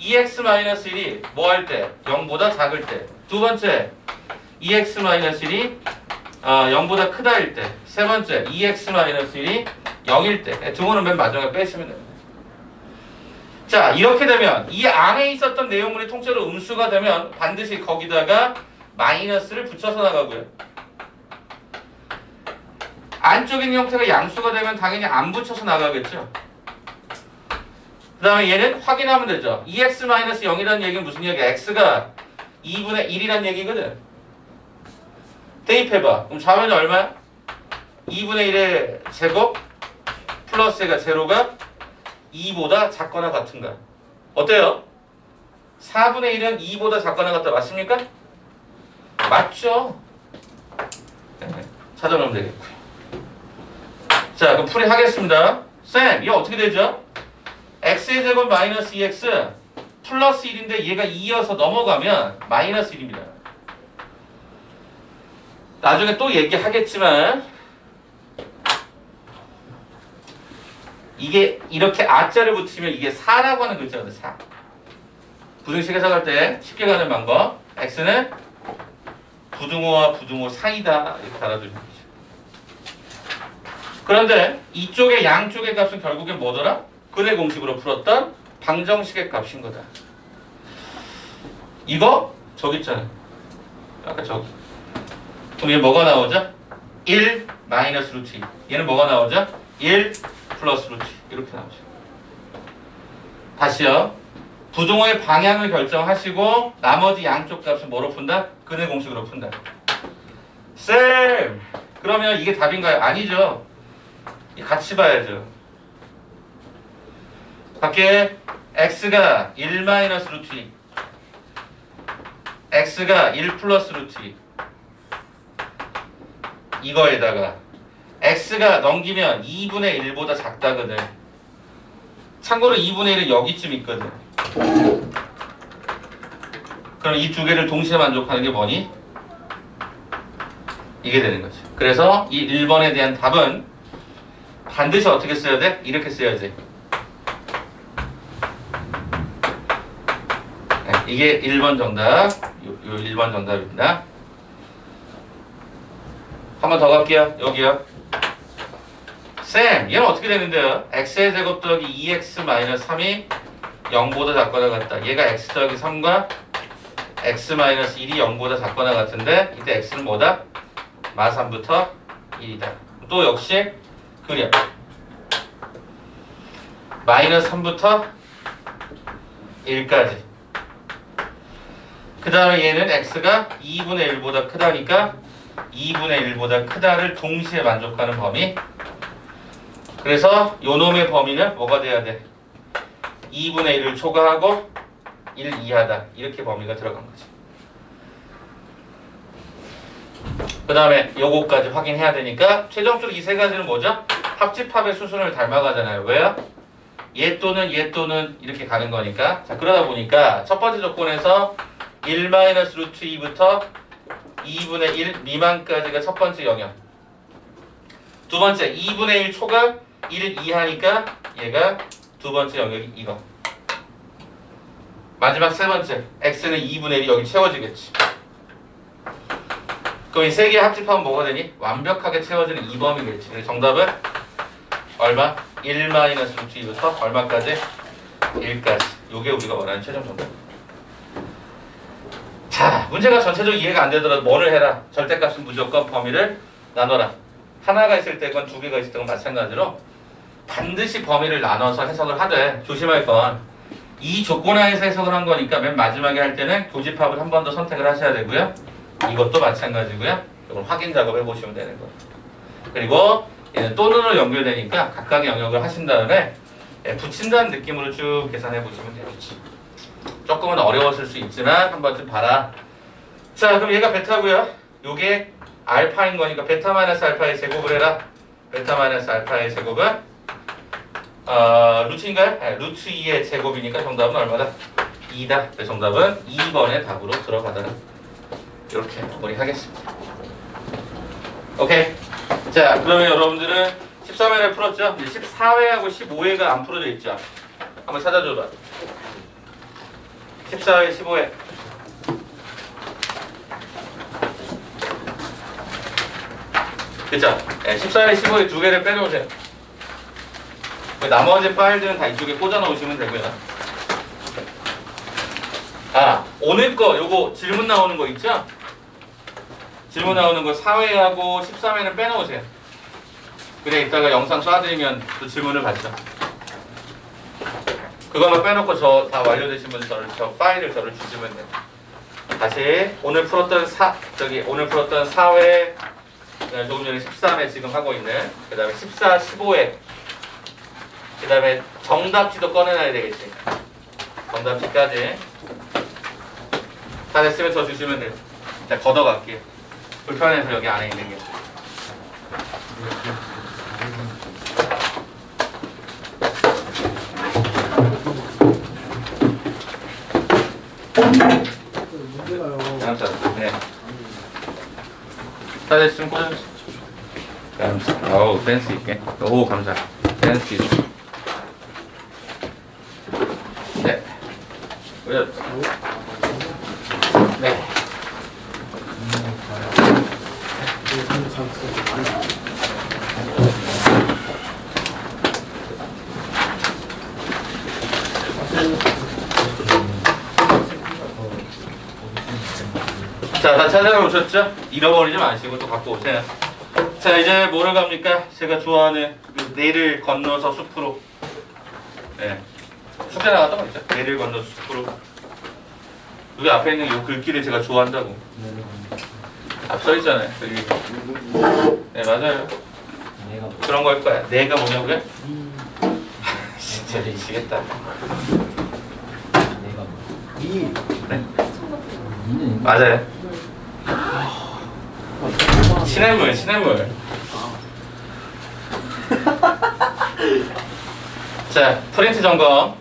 Speaker 1: 2x-1이 뭐 할 때? 0보다 작을 때. 두 번째 2x-1이 0보다 크다일 때. 세 번째 2x-1이 0일 때. 등호는 맨 마지막에 빼시면 됩니다. 자, 이렇게 되면 이 안에 있었던 내용물이 통째로 음수가 되면 반드시 거기다가 마이너스를 붙여서 나가고요. 안쪽에 있는 형태가 양수가 되면 당연히 안 붙여서 나가겠죠. 그 다음에 얘는 확인하면 되죠. 2x-0이라는 얘기는 무슨 얘기야? x가 2분의 1이라는 얘기거든. 대입해봐. 그럼 좌변이 얼마야? 2분의 1의 제곱 플러스 얘가 제로가 2보다 작거나 같은가? 어때요? 4분의 1은 2보다 작거나 같다. 맞습니까? 맞죠? 찾아보면 되겠고요. 자, 그럼 풀이 하겠습니다. 쌤, 이거 어떻게 되죠? x의 제곱 마이너스 2x 플러스 1인데 얘가 2여서 넘어가면 마이너스 1입니다. 나중에 또 얘기하겠지만 이게 이렇게 아자를 붙이면 이게 4라고 하는 글자거든. 4. 부등식 해석할 때 쉽게 가는 방법. x는 부등호와 부등호 사이다. 이렇게 달아주는 거죠. 그런데 이쪽의 양쪽의 값은 결국엔 뭐더라? 근의 공식으로 풀었던 방정식의 값인 거다. 이거 저기 있잖아. 아까 저기. 그럼 얘 뭐가 나오죠? 1 마이너스 루트 2. 얘는 뭐가 나오죠? 1 플러스 루트 2. 이렇게 나오죠. 다시요. 부등호의 방향을 결정하시고 나머지 양쪽 값은 뭐로 푼다? 근의 공식으로 푼다. 쌤! 그러면 이게 답인가요? 아니죠. 같이 봐야죠. 밖에 x가 1 마이너스 루트 2 x가 1 플러스 루트 2 이거에다가 x가 넘기면 2분의 1보다 작다거든. 참고로 2분의 1은 여기쯤 있거든. 그럼 이 두 개를 동시에 만족하는 게 뭐니? 이게 되는 거죠. 그래서 이 1번에 대한 답은 반드시 어떻게 써야 돼? 이렇게 써야지. 네, 이게 1번 정답. 요 1번 정답입니다. 한 번 더 갈게요. 여기요. 쌤, 얘는 어떻게 되는데요? x의 제곱 더하기 2x 마이너스 3이 0보다 작거나 같다. 얘가 x 더하기 3과 x 마이너스 1이 0보다 작거나 같은데 이때 x는 뭐다? 마 3부터 1이다. 또 역시 그려. 마이너스 3부터 1까지. 그 다음에 얘는 x가 2분의 1보다 크다니까 2분의 1보다 크다를 동시에 만족하는 범위. 그래서 요 놈의 범위는 뭐가 돼야 돼? 2분의 1을 초과하고 1 이하다. 이렇게 범위가 들어간 거지. 그 다음에 요거까지 확인해야 되니까 최종적으로 이 세 가지는 뭐죠? 합집합의 수순을 닮아가잖아요. 왜요? 얘 또는 이렇게 가는 거니까. 자, 그러다 보니까 첫 번째 조건에서 1-루트 2부터 2분의 1 미만까지가 첫 번째 영역. 두 번째 2분의 1 초과 1 이하니까 얘가 두 번째 영역이 이거. 마지막 세 번째 x는 2분의 1이 여기 채워지겠지. 그럼 이 세 개의 합집하면 뭐가 되니? 완벽하게 채워지는 이 범위겠지. 그래서 정답은 얼마? 1-루트 2부터 얼마까지? 1까지. 요게 우리가 원하는 최종 정답. 자, 문제가 전체적으로 이해가 안 되더라도 뭐를 해라? 절대값은 무조건 범위를 나눠라. 하나가 있을 때건 두 개가 있을 때건 마찬가지로 반드시 범위를 나눠서 해석을 하되 조심할 건 이 조건 하에서 해석을 한 거니까 맨 마지막에 할 때는 교집합을 한 번 더 선택을 하셔야 되고요. 이것도 마찬가지고요. 이걸 확인 작업해 보시면 되는 거예요. 그리고 얘는 또는으로 연결되니까 각각의 영역을 하신 다음에 붙인다는 느낌으로 쭉 계산해 보시면 되겠지. 조금은 어려웠을 수 있지만 한 번쯤 봐라. 자, 그럼 얘가 베타고요. 요게 알파인 거니까 베타 마이너스 알파의 제곱을 해라. 베타 마이너스 알파의 제곱은 루트인가요? 네, 루트 2의 제곱이니까 정답은 얼마다? 2다. 그래서 정답은 2번의 답으로 들어가다. 이렇게 마무리하겠습니다. 오케이. 자, 그러면 여러분들은 13회를 풀었죠? 이제 14회하고 15회가 안 풀어져 있죠? 한번 찾아줘봐. 14회, 15회. 그쵸? 네, 14회, 15회 두 개를 빼놓으세요. 나머지 파일들은 다 이쪽에 꽂아 놓으시면 되고요. 아, 오늘 거 요거 질문 나오는 거 있죠? 질문 나오는 거 4회하고 13회는 빼놓으세요. 그래 이따가 영상 쏴드리면 또 질문을 받죠. 그것만 빼놓고 저 다 완료되신 분 저 파일을 저를 주시면 돼요. 다시 오늘 풀었던 4회 조금 전에 13회 지금 하고 있는 그 다음에 14, 15회 그 다음에 정답지도 꺼내놔야 되겠지. 정답지까지 다 됐으면 저 주시면 돼요. 자, 걷어갈게요. 불편해서 여기 안에 있는 게.
Speaker 2: 문제가요.
Speaker 1: 네. 다 됐으면 꽂아주세요. 감사. 어우, 센스 있게. 오, 감사. 센스 있게. 네. 네. 자, 다 찾아오셨죠? 잃어버리지 마시고 또 갖고 오세요. 자, 이제 뭐를 갑니까? 제가 좋아하는 내를 건너서 숲으로. 네. 숙제 나갔던 거 있죠? 내를 건너서 숲으로. 여기 앞에 있는 이 글귀를 제가 좋아한다고. 앞서 있잖아요. 여기. 네, 맞아요. 그런 걸 거야. 내가 뭐냐고요? 진짜 미치겠다.
Speaker 2: 이.
Speaker 1: 네. 맞아요. 시냇물. 자, 프린트 점검.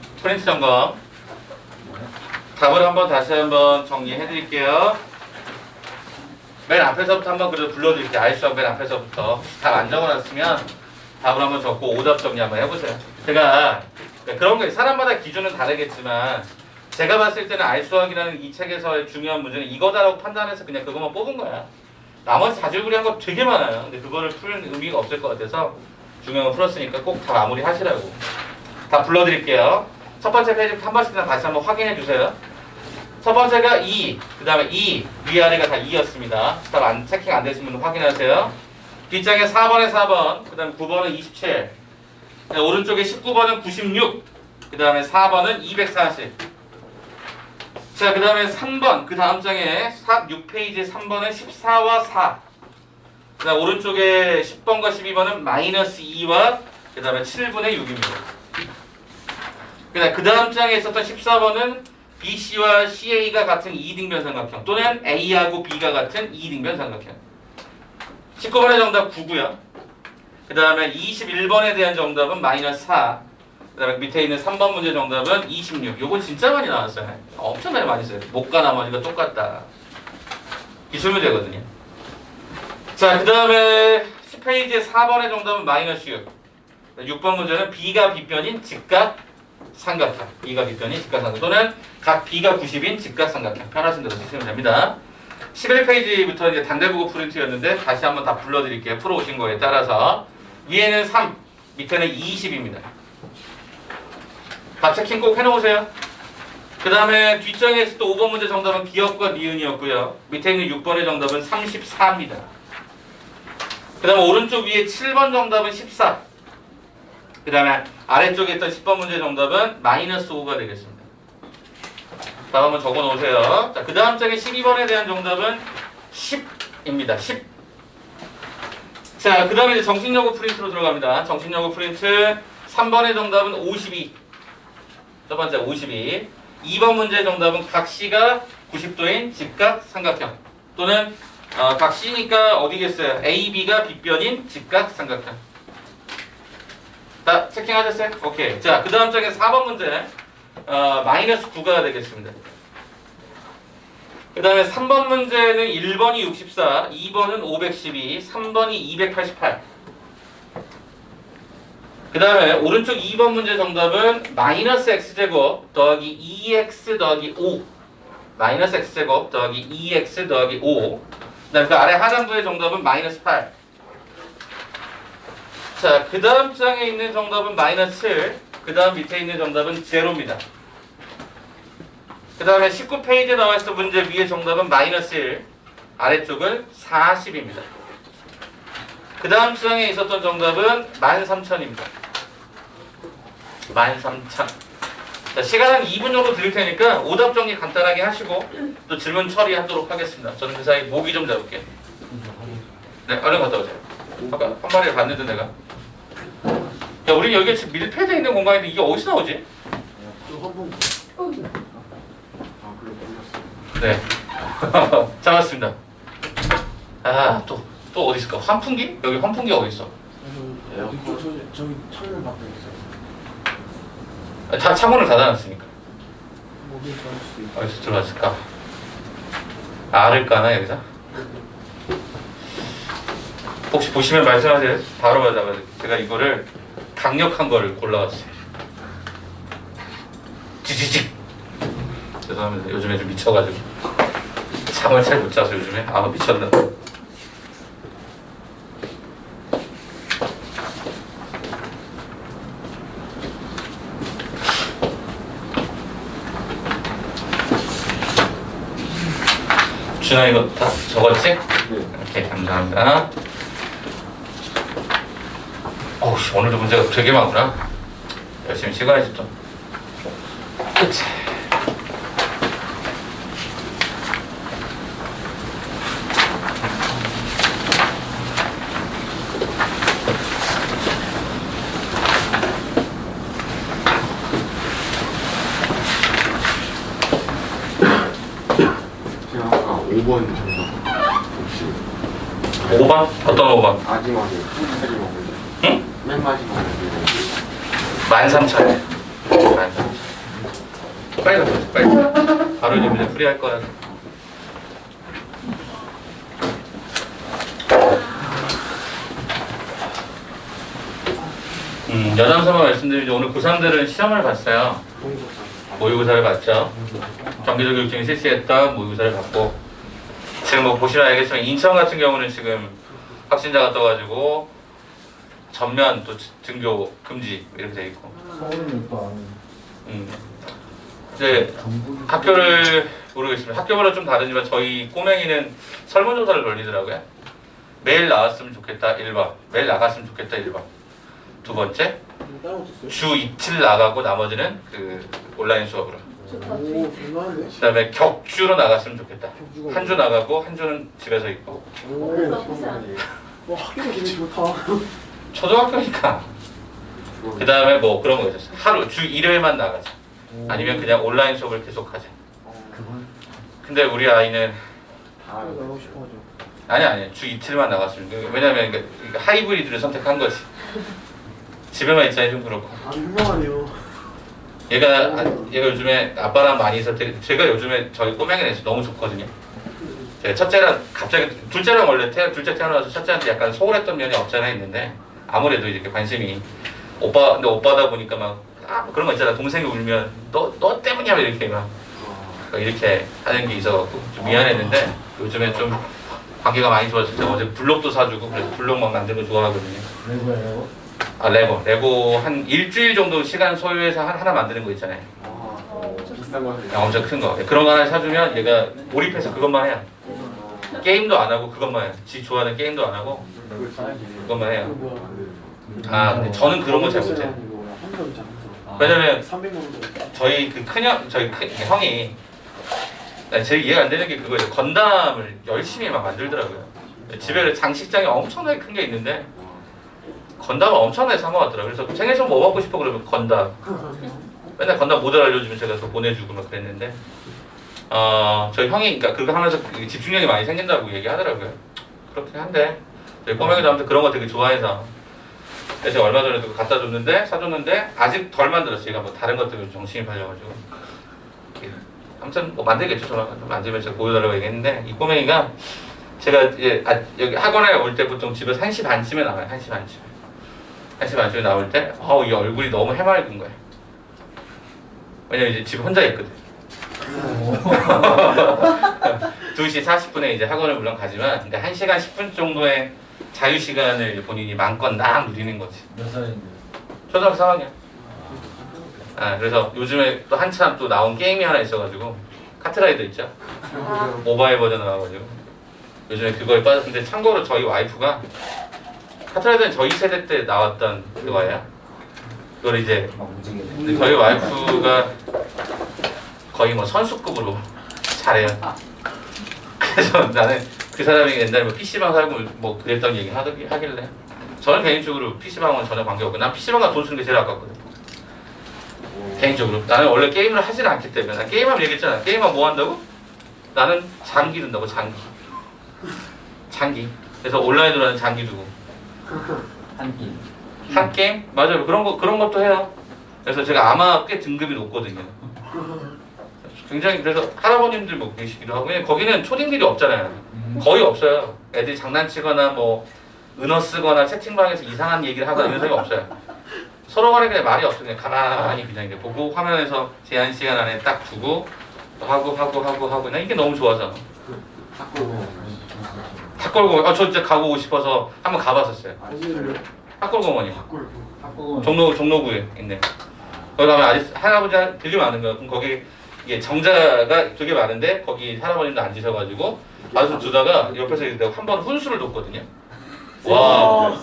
Speaker 1: 답을 한번 다시 한번 정리해 드릴게요. 맨 앞에서부터 한번 그래도 불러드릴게요. 알수학 맨 앞에서부터. 답 안 적어놨으면 답을 한번 적고 오답 정리 한번 해보세요. 제가 그런 거 사람마다 기준은 다르겠지만 제가 봤을 때는 알수학이라는 이 책에서의 중요한 문제는 이거다라고 판단해서 그냥 그것만 뽑은 거야. 나머지 자질구레한 거 되게 많아요. 근데 그거를 풀 의미가 없을 것 같아서 중요한 거 풀었으니까 꼭 다 마무리 하시라고. 다 불러드릴게요. 첫 번째 페이지부터 한 번씩 그냥 다시 한번 확인해 주세요. 첫 번째가 2, 그 다음에 2, 위아래가 다 2였습니다. 스탑 체킹 안 되신 분은 확인하세요. 뒷장에 4번에 4번, 그 다음에 9번은 27, 오른쪽에 19번은 96, 그 다음에 4번은 240. 자, 그 다음에 3번, 그 다음 장에 6페이지 3번은 14와 4. 그 다음 오른쪽에 10번과 12번은 마이너스 2와 그 다음에 7분의 6입니다. 그 다음 장에 있었던 14번은 BC와 CA가 같은 2등변 삼각형 또는 A하고 B가 같은 2등변 삼각형. 19번의 정답 9고요. 그 다음에 21번에 대한 정답은 마이너스 4. 그 다음에 밑에 있는 3번 문제 정답은 26. 요건 진짜 많이 나왔어요. 엄청 많이 써요. 목과 나머지가 똑같다. 기출 문제거든요. 자, 그 다음에 10페이지의 4번의 정답은 마이너스 6. 6번 문제는 B가 B변인 직각 삼각형. B가 B변인 직각 삼각형 또는 각 B가 90인 직각 삼각형. 편하신 대로 쓰시면 됩니다. 11페이지부터 이제 단대부고 프린트였는데 다시 한번 다 불러드릴게요. 풀어오신 거에 따라서 위에는 3, 밑에는 20입니다. 답 체킹 꼭 해놓으세요. 그 다음에 뒷장에서 또 5번 문제 정답은 기억과 니은이었고요. 밑에 있는 6번의 정답은 34입니다. 그 다음에 오른쪽 위에 7번 정답은 14. 그 다음에 아래쪽에 있던 10번 문제 정답은 마이너스 5가 되겠습니다. 답 한번 적어 놓으세요. 자, 그 다음 장에 12번에 대한 정답은 10입니다. 10. 자, 그 다음에 이제 정신여고 프린트로 들어갑니다. 정신여고 프린트 3번의 정답은 52. 첫 번째 52. 2번 문제 정답은 각 C가 90도인 직각 삼각형 또는 각 C니까 어디겠어요? A, B가 B변인 직각 삼각형. 다 체킹하셨어요? 오케이. 자, 그 다음 장에 4번 문제 마이너스 9가 되겠습니다. 그 다음에 3번 문제는 1번이 64, 2번은 512, 3번이 288. 그 다음에 오른쪽 2번 문제 정답은 마이너스 x제곱 더하기 2x 더하기 5. 마이너스 x제곱 더하기 2x 더하기 5. 그 다음에 그 아래 하단부의 정답은 마이너스 8. 자, 그 다음 장에 있는 정답은 마이너스 7. 그 다음 밑에 있는 정답은 제로입니다. 그 다음에 19페이지에 나와있던 문제 위에 정답은 마이너스 1. 아래쪽은 40입니다. 그 다음 장에 있었던 정답은 13,000입니다. 13,000. 자, 시간 한 2분 정도 드릴 테니까 오답 정리 간단하게 하시고 또 질문 처리하도록 하겠습니다. 저는 그 사이 모기 좀 잡을게요. 네, 얼른 갔다 오세요. 아까 한 마리를 봤는데 내가. 야, 우리 여기 지금 밀폐되어 있는 공간인데 이게 어디서 나오지? 네. 잡았습니다. 아, 또 어디 있을까? 환풍기? 여기 환풍기가 어디 있어?
Speaker 2: 저기 창문 밖에 있어요.
Speaker 1: 다 창문을 닫아놨으니까.
Speaker 2: 모기 들어갈 수도 있고.
Speaker 1: 어디서 들어왔을까? 알을 까나 여기서? 혹시 보시면 말씀하세요. 바로 받아봐요. 제가 이거를 강력한 거를 골라왔어요. 지지직. 죄송합니다. 요즘에 좀 미쳐가지고 잠을 잘 못 자서 요즘에 아마 미쳤나. 준아 이거 다 적었지?
Speaker 2: 네.
Speaker 1: 오케이, 감사합니다. 어우, 오늘도 문제가 되게 많구나. 열심히 찍어야지 또. 그치.
Speaker 2: 제가 아까 5번 정답 혹시
Speaker 1: 5번? 어떤 5번?
Speaker 2: 마지막에 풀까지 먹는데
Speaker 1: 응?
Speaker 2: 맨 마지막에
Speaker 1: 13,000. 13,000. 빨리 가자, 빨리. 바로 이제 문제 풀이할 거야. 여담삼아 말씀드리죠. 오늘 고3들은 시험을 봤어요. 모의고사를 봤죠. 정기적 교육중에 실시했던 모의고사를 봤고, 지금 뭐 보시면 알겠지만 인천 같은 경우는 지금 확진자가 떠가지고 전면 또 등교 금지 이렇게 돼 있고.
Speaker 2: 서울은 또
Speaker 1: 이제 학교를 모르겠습니다. 학교마다 좀 다르지만 저희 꼬맹이는 설문조사를 돌리더라고요. 매일 나왔으면 좋겠다 1번, 매일 나갔으면 좋겠다 1번. 두 번째, 주 이틀 나가고 나머지는 그 온라인 수업으로.
Speaker 3: 오, 존나한데?
Speaker 1: 그다음에 격주로 나갔으면 좋겠다. 한 주 나가고 한 주는 집에서 있고.
Speaker 3: 와, 학교가 되게 좋다.
Speaker 1: 초등학교니까. 그다음에 뭐 그런 거 있었어. 하루 주 1회만 나가자. 아니면 그냥 온라인 수업을 계속하자. 근데 우리 아이는
Speaker 3: 나가고 싶어가지고.
Speaker 1: 아니 주 이틀만 나갔으면 돼. 왜냐면 이게 하이브리드를 선택한 거지. 집에만 있자니 좀 그렇고.
Speaker 3: 아, 유명하네요.
Speaker 1: 얘가 요즘에 아빠랑 많이 있을 때 제가 요즘에 저희 꼬맹이는 너무 좋거든요. 제가 첫째랑 갑자기 둘째랑 원래 둘째 태어나서 첫째한테 약간 소홀했던 면이 없잖아 있는데 아무래도 이렇게 관심이 근데 오빠다 보니까 막 그런 거 있잖아. 동생이 울면 너 때문이야 이렇게 막 이렇게 하는 게 있어갖고 좀 미안했는데 요즘에 좀 관계가 많이 좋아졌을 때 어제 블록도 사주고 그래서 블록 막 만드는 거 좋아하거든요.
Speaker 4: 레고예요?
Speaker 1: 레고 한 일주일 정도 시간 소요해서 하나 만드는 거 있잖아요.
Speaker 2: 비싼 거
Speaker 1: 엄청 큰 거. 그런 거 하나 사주면 얘가 몰입해서 그것만 해요. 게임도 안 하고 그것만 해요. 지 좋아하는 게임도 안 하고 그것만 해요. 근데 저는 그런 거 잘 못해요.
Speaker 3: 한정이잖아, 한정.
Speaker 1: 왜냐면
Speaker 3: 300만 원.
Speaker 1: 저희 큰 형이 제일 이해가 안 되는 게 그거예요. 건담을 열심히 막 만들더라고요. 집에 장식장이 엄청나게 큰 게 있는데 건담을 엄청나게 사 모았더라고요. 그래서 생일 선물 뭐 받고 싶어 그러면 건담. 맨날 건담 모델 알려주면 제가 또 보내주고 막 그랬는데 저희 형이 그러니까 그거 하면서 집중력이 많이 생긴다고 얘기하더라고요. 그렇긴 한데 저희 꼬맹이도 아무튼 그런 거 되게 좋아해서 그래서 제가 얼마 전에도 갖다 줬는데 사줬는데 아직 덜 만들었어요. 제가 뭐 다른 것 때문에 정신이 팔려가지고 아무튼 뭐 만들겠죠. 저는 만들면 제가 보여달라고 얘기했는데 이 꼬맹이가 제가 이제 여기 학원에 올 때 보통 집에서 1시 반쯤에 나와요. 1시 반쯤에 1시 반쯤에 나올 때 이 얼굴이 너무 해맑은 거예요. 왜냐면 이제 집에 혼자 있거든. 2시 40분에 이제 학원을 물론 가지만 근데 1시간 10분 정도의 자유시간을 본인이 마음껏 막 누리는 거지.
Speaker 4: 몇 살인데?
Speaker 1: 초등학교 3학년. 그래서 요즘에 또 한참 또 나온 게임이 하나 있어가지고 카트라이더 있죠? 모바일 버전 나와가지고 요즘에 그거에 빠졌는데 참고로 저희 와이프가 카트라이더는 저희 세대 때 나왔던 그거예요. 그걸 이제 저희 와이프가 거의 뭐 선수급으로 잘해요. 그래서 나는 그 사람이 옛날에 뭐 PC방 살고 뭐 그랬던 얘기 하길래 저는 개인적으로 PC방은 전혀 관계없고 난 PC방가 돈 쓰는 게 제일 아깝거든. 개인적으로 나는 원래 게임을 하질 않기 때문에 난 게임하면 얘기했잖아. 게임하면 뭐 한다고? 나는 장기 든다고 장기. 그래서 온라인으로 하는 장기 두고 한 게임? 맞아요. 그런 것도 해요. 그래서 제가 아마 꽤 등급이 높거든요. 굉장히 그래서 할아버님들 뭐 계시기도 하고 거기는 초딩들이 없잖아요. 거의 없어요. 애들이 장난치거나 뭐 은어 쓰거나 채팅방에서 이상한 얘기를 하거나 이런 사람이 없어요. 서로 간에 그냥 말이 없어요. 그냥 가만히 그냥 이렇게 보고 화면에서 제한 시간 안에 딱 두고 하고 나 이게 너무 좋아서 탁골공원 저 진짜 가보고 싶어서 한번 가봤었어요. 탁골공원이요. 종로구에 있네. 거기 가면 아직 할아버지 되게 많은 거야. 그럼 거기 이게 정자가 되게 많은데 거기 할아버님도 앉으셔가지고 아주 두다가 옆에서 내가 한 번 훈수를 뒀거든요. 와,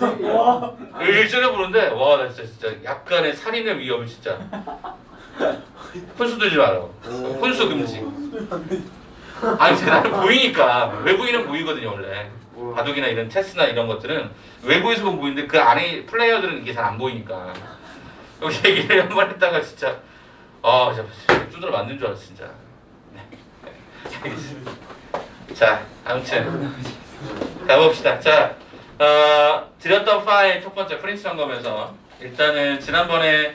Speaker 1: 일전에 보는데 와 나 진짜 약간의 살인의 위험이 진짜. 훈수 들지 말라고. 훈수 금지. 아니 나는 보이니까 외부인은 보이거든요 원래. 바둑이나 이런 체스나 이런 것들은 외부에서만 보이는데 그 안에 플레이어들은 이게 잘 안 보이니까. 여기 얘기를 한 번 했다가 진짜 진짜 두드러 맞는 줄 알았어 진짜. 네. 자 아무튼 가봅시다. 자 드렸던 파일 첫 번째 프린트 점검에서 일단은 지난번에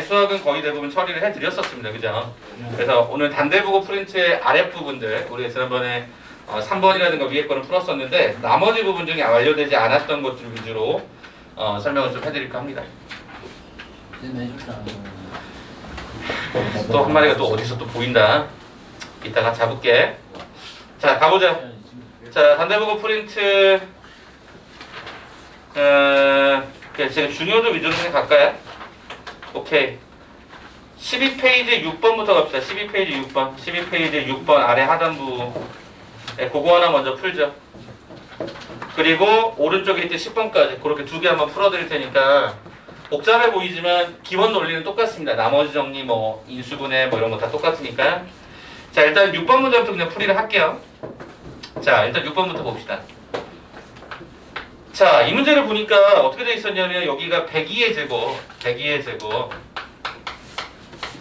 Speaker 1: 수학은 거의 대부분 처리를 해드렸었습니다. 그죠? 그래서 오늘 단대부고 프린트의 아랫부분들 우리가 지난번에 3번이라든가 위에 거는 풀었었는데 나머지 부분 중에 완료되지 않았던 것들 위주로 설명을 좀 해드릴까 합니다. 또 한 마리가 또 어디서 또 보인다. 이따가 잡을게. 자 가보자. 자 단대부고 프린트 제가 중요도 위주로 좀 갈까요? 오케이. 12페이지 6번부터 갑시다. 12페이지 6번. 12페이지 6번 아래 하단부. 네, 그거 하나 먼저 풀죠. 그리고 오른쪽에 있던 10번까지 그렇게 두 개 한번 풀어드릴 테니까 복잡해 보이지만 기본 논리는 똑같습니다. 나머지 정리 뭐 인수분해 뭐 이런 거 다 똑같으니까. 자, 일단 6번 문제부터 그냥 풀이를 할게요. 자, 일단 6번부터 봅시다. 자, 이 문제를 보니까 어떻게 돼 있었냐면 여기가 102의 제곱, 102의 제곱.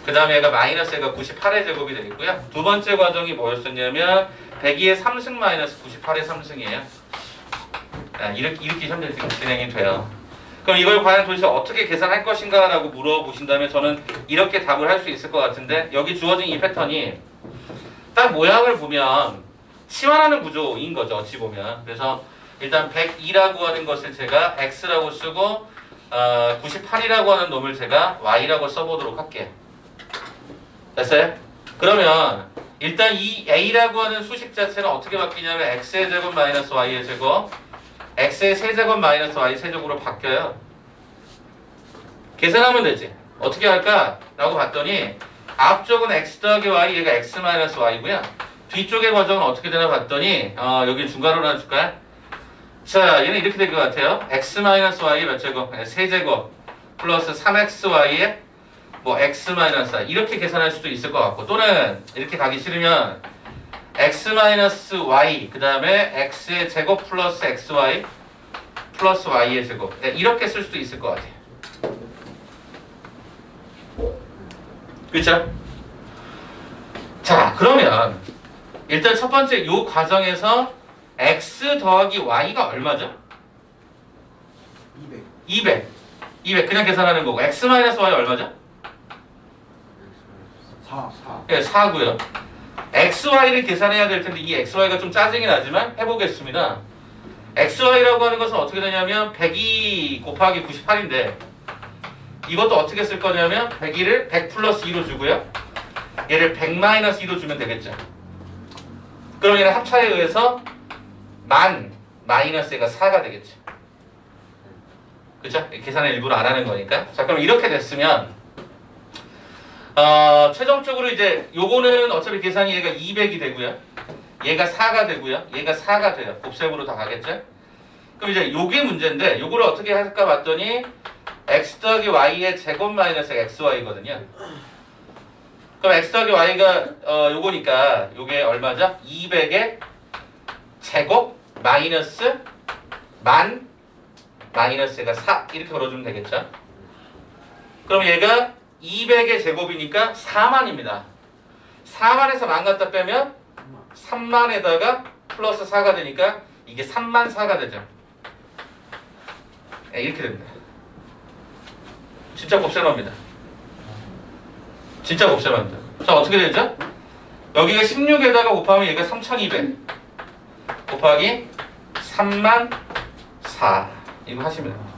Speaker 1: 그 다음에 얘가 마이너스 얘가 98의 제곱이 되겠고요. 두 번째 과정이 뭐였었냐면 102의 3승 마이너스 98의 3승이에요. 이렇게 현재 진행이 돼요. 그럼 이걸 과연 도대체 어떻게 계산할 것인가 라고 물어보신다면 저는 이렇게 답을 할 수 있을 것 같은데 여기 주어진 이 패턴이 딱 모양을 보면 치환하는 구조인 거죠. 어찌 보면. 그래서 일단 102라고 하는 것을 제가 x라고 쓰고 98이라고 하는 놈을 제가 y라고 써보도록 할게요. 됐어요? 그러면 일단 이 a라고 하는 수식 자체는 어떻게 바뀌냐면 x의 제곱 마이너스 y의 제곱 x의 세제곱 마이너스 y 세제곱으로 바뀌어요. 계산하면 되지. 어떻게 할까? 라고 봤더니 앞쪽은 x 더하기 y 얘가 x 마이너스 y고요. 뒤쪽의 과정은 어떻게 되나 봤더니 여기 중괄호로 놔줄까요? 자, 얘는 이렇게 될 것 같아요. x 마이너스 y의 몇 제곱? 세제곱 플러스 3xy의 뭐 x 마이너스 y 이렇게 계산할 수도 있을 것 같고 또는 이렇게 가기 싫으면 x 마이너스 y 그 다음에 x의 제곱 플러스 xy 플러스 y의 제곱 이렇게 쓸 수도 있을 것 같아요. 그렇죠? 자, 그러면 일단 첫 번째 요 과정에서 x 더하기 y가 얼마죠? 200 그냥 계산하는 거고 x 마이너스 y 얼마죠?
Speaker 3: 4.
Speaker 1: 네, 4고요. xy를 계산해야 될 텐데 이 xy가 좀 짜증이 나지만 해보겠습니다. xy라고 하는 것은 어떻게 되냐면 102 곱하기 98인데 이것도 어떻게 쓸 거냐면 102를 100 플러스 2로 주고요. 얘를 100 마이너스 2로 주면 되겠죠. 그럼 얘는 합차에 의해서 만 마이너스 얘가 4가 되겠죠. 그쵸? 계산을 일부러 안 하는 거니까. 자, 그럼 이렇게 됐으면 최종적으로 이제 요거는 어차피 계산이 얘가 200이 되고요. 얘가 4가 되고요. 얘가 4가 돼요. 곱셈으로 다 가겠죠? 그럼 이제 요게 문제인데 요거를 어떻게 할까 봤더니 x 더하기 y의 제곱 마이너스 xy거든요. 그럼 x 더하기 y가 요거니까 요게 얼마죠? 200의 제곱 마이너스 만 마이너스가 4 이렇게 걸어주면 되겠죠? 그럼 얘가 200의 제곱이니까 4만입니다. 4만에서 만 갖다 빼면 3만에다가 플러스 4가 되니까 이게 3만 4가 되죠. 네, 이렇게 됩니다. 진짜 곱셈합니다. 진짜 곱셈합니다. 자, 어떻게 되죠? 여기가 16에다가 곱하면 얘가 3200 곱하기 3만 4 이거 하시면 됩니다.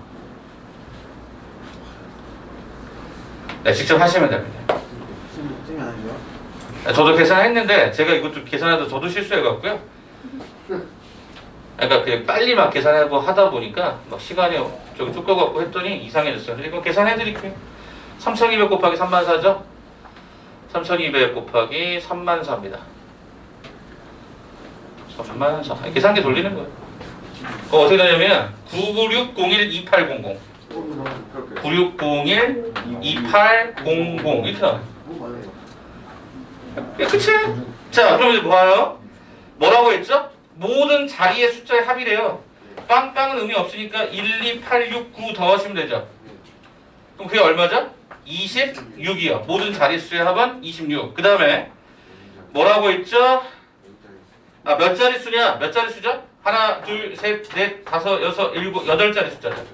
Speaker 1: 네, 직접 하시면 됩니다.
Speaker 3: 쌤이 안 해줘요?
Speaker 1: 저도 계산했는데 제가 이것도 계산하다 저도 실수해갖고요. 그러니까 그냥 빨리 막 계산하고 하다 보니까 막 시간이 저기 쫓겨갖고 했더니 이상해졌어요. 그래서 이거 계산해드릴게요. 3200 곱하기 3만 4죠? 3200 곱하기 3만 4입니다. 3만 4. 계산기 돌리는 거예요. 어떻게 되냐면 99601280 9601 2800 이렇게 나와요. 끝이에요. 자, 그럼 이제 뭐예요? 뭐라고 했죠? 모든 자리의 숫자의 합이래요. 빵빵은 의미 없으니까 1, 2, 8, 6, 9 더하시면 되죠. 그럼 그게 얼마죠? 26이요. 모든 자릿수의 합은 26. 그 다음에 뭐라고 했죠? 몇 자릿수냐? 몇 자릿수죠? 하나, 둘, 셋, 넷, 다섯, 여섯, 일곱, 여덟 자리 숫자죠.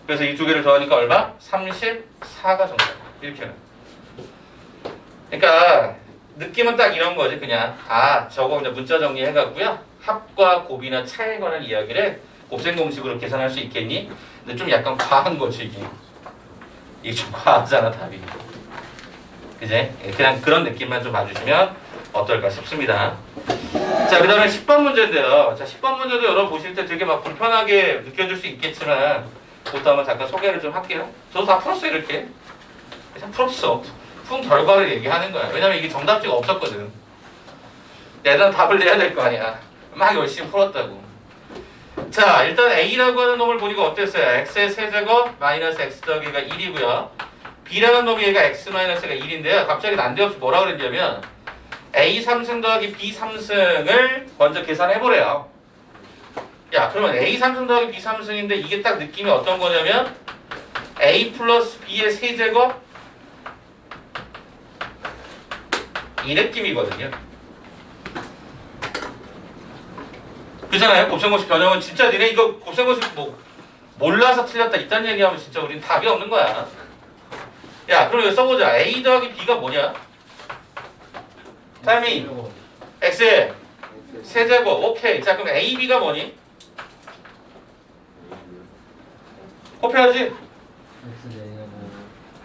Speaker 1: 그래서 이 두 개를 더하니까 얼마? 34가 정답. 이렇게는. 그러니까 느낌은 딱 이런 거지. 그냥 저거 그냥 문자 정리해갖고요. 합과 곱이나 차에 관한 이야기를 곱셈 공식으로 계산할 수 있겠니? 근데 좀 약간 과한 거지 이게. 이게 좀 과하잖아 답이. 그제? 그냥 그런 느낌만 좀 봐주시면 어떨까 싶습니다. 자, 그 다음에 10번 문제인데요. 자, 10번 문제도 여러분 보실 때 되게 막 불편하게 느껴질 수 있겠지만 그것도 한번 잠깐 소개를 좀 할게요. 저도 다 풀었어요 이렇게. 그냥 풀었어. 푼 결과를 얘기하는 거야. 왜냐면 이게 정답지가 없었거든. 내가 답을 내야 될 거 아니야. 막 열심히 풀었다고. 자, 일단 A라고 하는 놈을 보니까 어땠어요? X의 세제곱 마이너스 X 더하기가 1이고요. B라는 놈이 얘가 X 마이너스가 1인데요. 갑자기 난데없이 뭐라 그랬냐면 A 3승 더하기 B 3승을 먼저 계산해보래요. 야, 그러면 A 3승 더하기 B 3승인데 이게 딱 느낌이 어떤 거냐면 A 플러스 B의 세제곱 이 느낌이거든요. 그잖아요. 곱셈공식 변형은 진짜 니네 이거 곱셈공식 뭐 몰라서 틀렸다 이딴 얘기하면 진짜 우린 답이 없는 거야. 야, 그럼 이거 써보자. A 더하기 B가 뭐냐? 타이밍 X의 세제곱. 오케이. 자, 그럼 A, B가 뭐니? 곱해야지.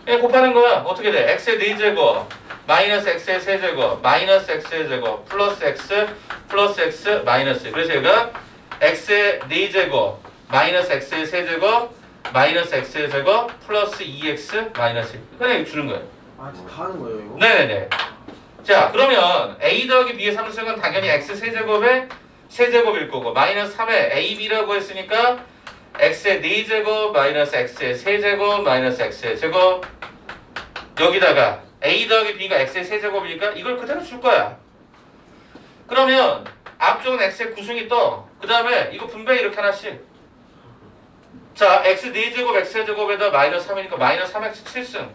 Speaker 1: 예, 곱하는 거야. 어떻게 돼? X의 4제곱 마이너스 X의 세제곱 마이너스 X의 제곱 플러스 X 플러스 X 마이너스. 그래서 얘가 X의 4제곱 마이너스 X의 세제곱 마이너스 X의 제곱 플러스 2X 마이너스 1. 그냥 주는 거예요.
Speaker 3: 아, 진짜 다 하는 거예요, 이거?
Speaker 1: 네네네. 자, 그러면 A 더하기 B의 3승은 당연히 X 세제곱의 세제곱일 거고 마이너스 3에 AB라고 했으니까 X의 4제곱 마이너스 X의 세제곱 마이너스 X의 제곱 여기다가 A 더하기 B가 X의 세제곱이니까 이걸 그대로 줄 거야. 그러면 앞쪽은 X의 구승이 떠. 그 다음에 이거 분배 이렇게 하나씩. 자, X 4제곱 X의 제곱에다 마이너스 3이니까 마이너스 3X 7승.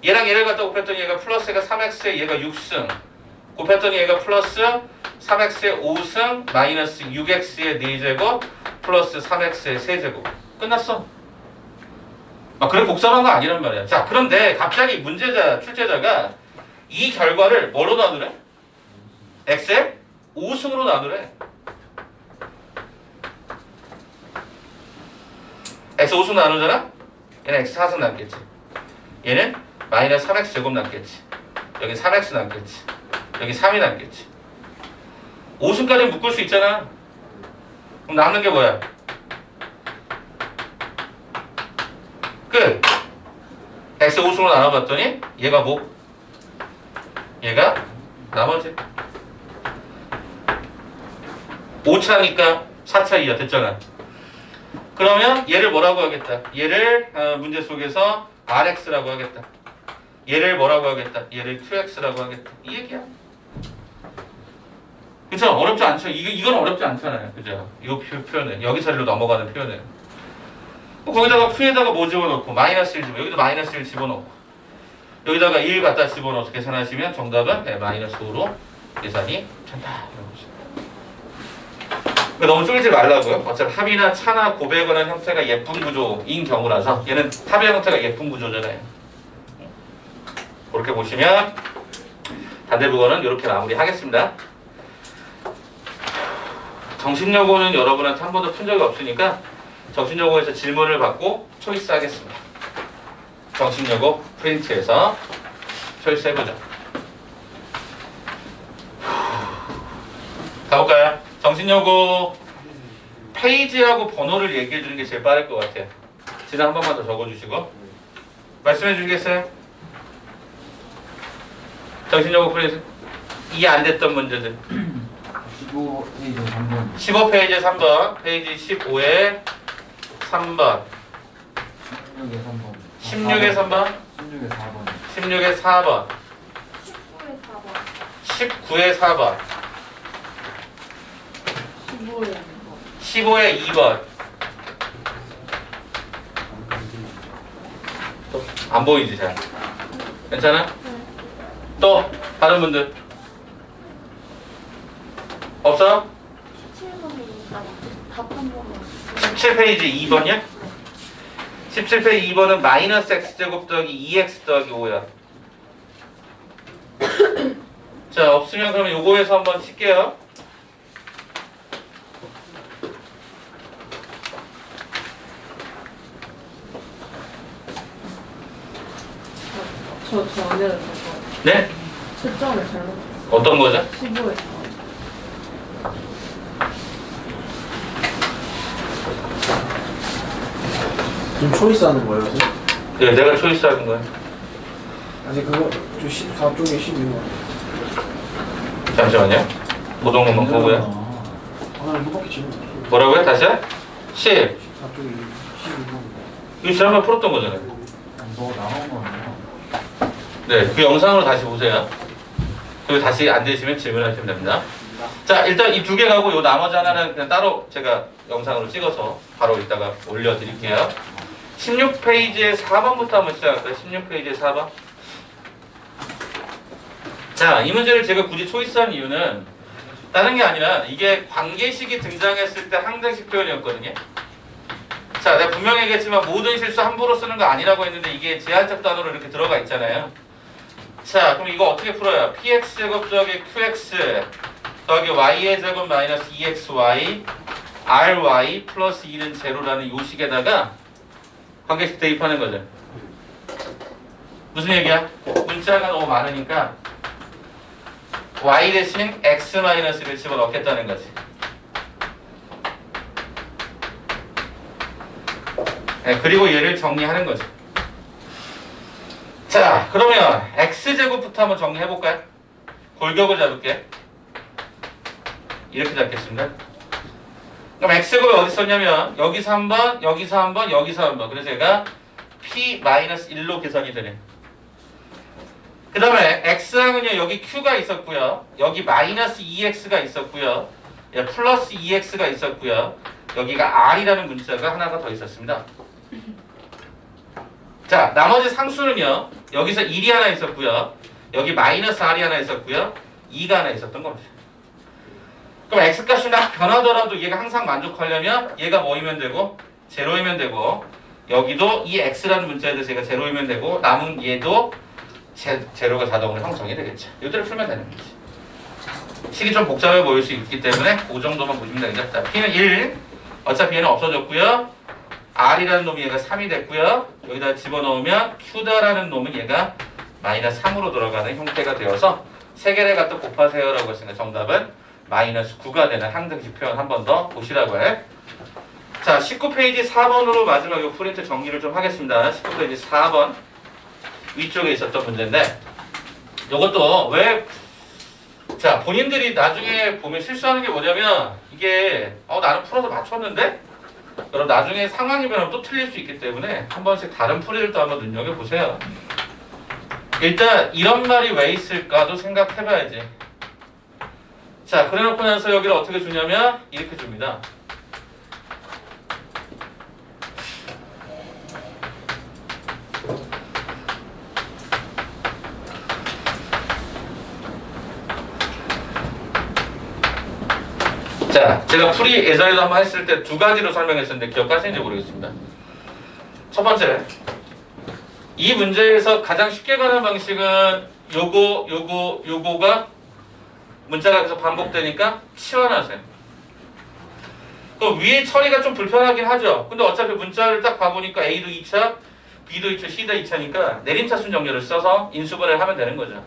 Speaker 1: 얘랑 얘를 갖다 곱했더니 얘가 플러스가 3X에 얘가 6승. 곱했더니 얘가 플러스 3X의 5승 마이너스 6X의 4제곱 플러스 3X의 세제곱. 끝났어. 막 그래 복잡한 거 아니란 말이야. 자, 그런데 갑자기 문제자, 출제자가 이 결과를 뭐로 나누래? X의 5승으로 나누래. X 5승 나누잖아? 얘는 X 4승 남겠지. 얘는 마이너스 3X 제곱 남겠지. 여기 3X 남겠지. 여기 3이 남겠지. 5승까지 묶을 수 있잖아. 그럼 남는 게 뭐야? 끝. X 5승으로 나눠봤더니 얘가 뭐? 얘가 나머지 5차니까 4차 이하 됐잖아. 그러면 얘를 뭐라고 하겠다? 얘를 문제 속에서 RX라고 하겠다. 얘를 뭐라고 하겠다? 얘를 QX라고 하겠다. 이 얘기야. 그쵸? 어렵지 않죠? 이건 어렵지 않잖아요. 그죠? 이 표현은 여기 자리로 넘어가는 표현은 거기다가 Q에다가 뭐 집어넣고 마이너스 1 집어넣고 여기도 마이너스 1 집어넣고 여기다가 1 갖다 집어넣어서 계산하시면 정답은 네, 마이너스 5로 계산이 된다. 이런 거죠. 너무 쫄지 말라고요. 어차피 합이나 차나 곱에 관한 형태가 예쁜 구조인 경우라서 얘는 탑의 형태가 예쁜 구조잖아요. 그렇게 보시면 단대부거는 이렇게 마무리하겠습니다. 정신여고는 여러분한테 한 번도 푼 적이 없으니까 정신여고에서 질문을 받고 초이스 하겠습니다. 정신여고 프린트에서 초이스 해보자. 가볼까요? 정신여고 페이지하고 번호를 얘기해 주는 게 제일 빠를 것 같아요. 지난 한 번만 더 적어주시고 말씀해 주시겠어요? 정신여고 프린트 이해 안 됐던 문제들
Speaker 2: 15페이지 3번
Speaker 1: 15페이지 3번 페이지 15에 3번
Speaker 2: 16에 3번
Speaker 1: 16에 3번
Speaker 2: 16에 4번
Speaker 1: 16에 4번
Speaker 4: 19에 4번
Speaker 1: 19에 4번
Speaker 4: 15에
Speaker 1: 15에 2번 안 보이지 잘 괜찮아? 또 다른 분들 없어?
Speaker 4: 17번에 답 한 번만
Speaker 1: 17페이지 2번이야? 17페이지 2번은 마이너스 x제곱 더하기 2x 더하기 5야. 자, 없으면 그러면 요거에서 한번 칠게요.
Speaker 4: 저 안 해도 될것 같아요.
Speaker 1: 네?
Speaker 4: 채점을 잘못했어요.
Speaker 1: 어떤 거죠?
Speaker 4: 15에 4번.
Speaker 3: 지금 초이스 하는 거예요, 선생님?
Speaker 1: 네, 내가 초이스하는 거야.
Speaker 3: 아직 그거 저 14쪽에 12번.
Speaker 1: 잠시만요. 모동문만 보고요.
Speaker 3: 하나 이거밖에 질문 없어.
Speaker 1: 뭐라고요? 다시요? 10.
Speaker 3: 14쪽에 12번.
Speaker 1: 이거 지난번에 풀었던 거잖아요.
Speaker 2: 너 나온 거예요.
Speaker 1: 네, 그 영상으로 다시 보세요. 그리고 다시 안 되시면 질문하시면 됩니다. 자, 일단 이 두 개 가고 요 나머지 하나는 그냥 따로 제가 영상으로 찍어서 바로 이따가 올려드릴게요. 16페이지의 4번부터 한번 시작할까요? 16페이지의 4번. 자, 이 문제를 제가 굳이 초이스한 이유는 다른 게 아니라 이게 관계식이 등장했을 때 항등식 표현이었거든요. 자, 내가 분명히 얘기했지만 모든 실수 함부로 쓰는 거 아니라고 했는데 이게 제한적 단어로 이렇게 들어가 있잖아요. 자, 그럼 이거 어떻게 풀어요? px제곱 더하기 qx 더하기 y의 제곱 마이너스 2xy ry 플러스 1은 제로라는 요 식에다가 관계식 대입하는 거죠. 무슨 얘기야? 문자가 너무 많으니까 y 대신 x 마이너스를 집어넣겠다는 거지. 네, 그리고 얘를 정리하는 거죠. 자, 그러면 x제곱부터 한번 정리해볼까요? 골격을 잡을게. 이렇게 잡겠습니다. 그럼 x제곱이 어디 있었냐면 여기서 한 번, 여기서 한 번, 여기서 한 번. 그래서 얘가 p-1로 계산이 되네. 그 다음에 x항은요 여기 q가 있었고요. 여기 마이너스 2x가 있었고요. 플러스 2x가 있었고요. 여기가 r이라는 문자가 하나가 더 있었습니다. 자, 나머지 상수는요. 여기서 1이 하나 있었고요. 여기 마이너스 r이 하나 있었고요. 2가 하나 있었던 겁니다. 그럼 x값이 막 변하더라도 얘가 항상 만족하려면 얘가 뭐이면 되고 제로이면 되고 여기도 이 x라는 문자에 대해서 얘가 제로이면 되고 남은 얘도 제로가 자동으로 형성이 되겠죠. 이대로 풀면 되는 거지. 식이 좀 복잡해 보일 수 있기 때문에 그 정도만 보시면 되겠죠. 자, p는 1. 어차피 얘는 없어졌고요. r이라는 놈이 얘가 3이 됐고요. 여기다 집어넣으면 q다라는 놈은 얘가 마이너스 3으로 돌아가는 형태가 되어서 세 개를 갖다 곱하세요라고 했으니까 정답은 마이너스 9가 되는 항등식 표현 한 번 더 보시라고 해. 자, 19페이지 4번으로 마지막 이 프린트 정리를 좀 하겠습니다. 19페이지 4번 위쪽에 있었던 문제인데 이것도 왜 자, 본인들이 나중에 보면 실수하는 게 뭐냐면 이게 나는 풀어서 맞췄는데 그럼 나중에 상황이 변하면 또 틀릴 수 있기 때문에 한 번씩 다른 풀이를 또 한번 눈여겨보세요. 일단 이런 말이 왜 있을까도 생각해봐야지. 자, 그래놓고 나서 여기를 어떻게 주냐면 이렇게 줍니다. 자, 제가 풀이 예전에도 한번 했을 때 두 가지로 설명했었는데 기억하시는지 모르겠습니다. 첫 번째, 이 문제에서 가장 쉽게 가는 방식은 요거가 문자가 계속 반복되니까 치환하세요. 그 위에 처리가 좀 불편하긴 하죠. 근데 어차피 문자를 딱 봐보니까 A도 2차, B도 2차, C도 2차니까 내림차순 정렬을 써서 인수분해를 하면 되는 거죠.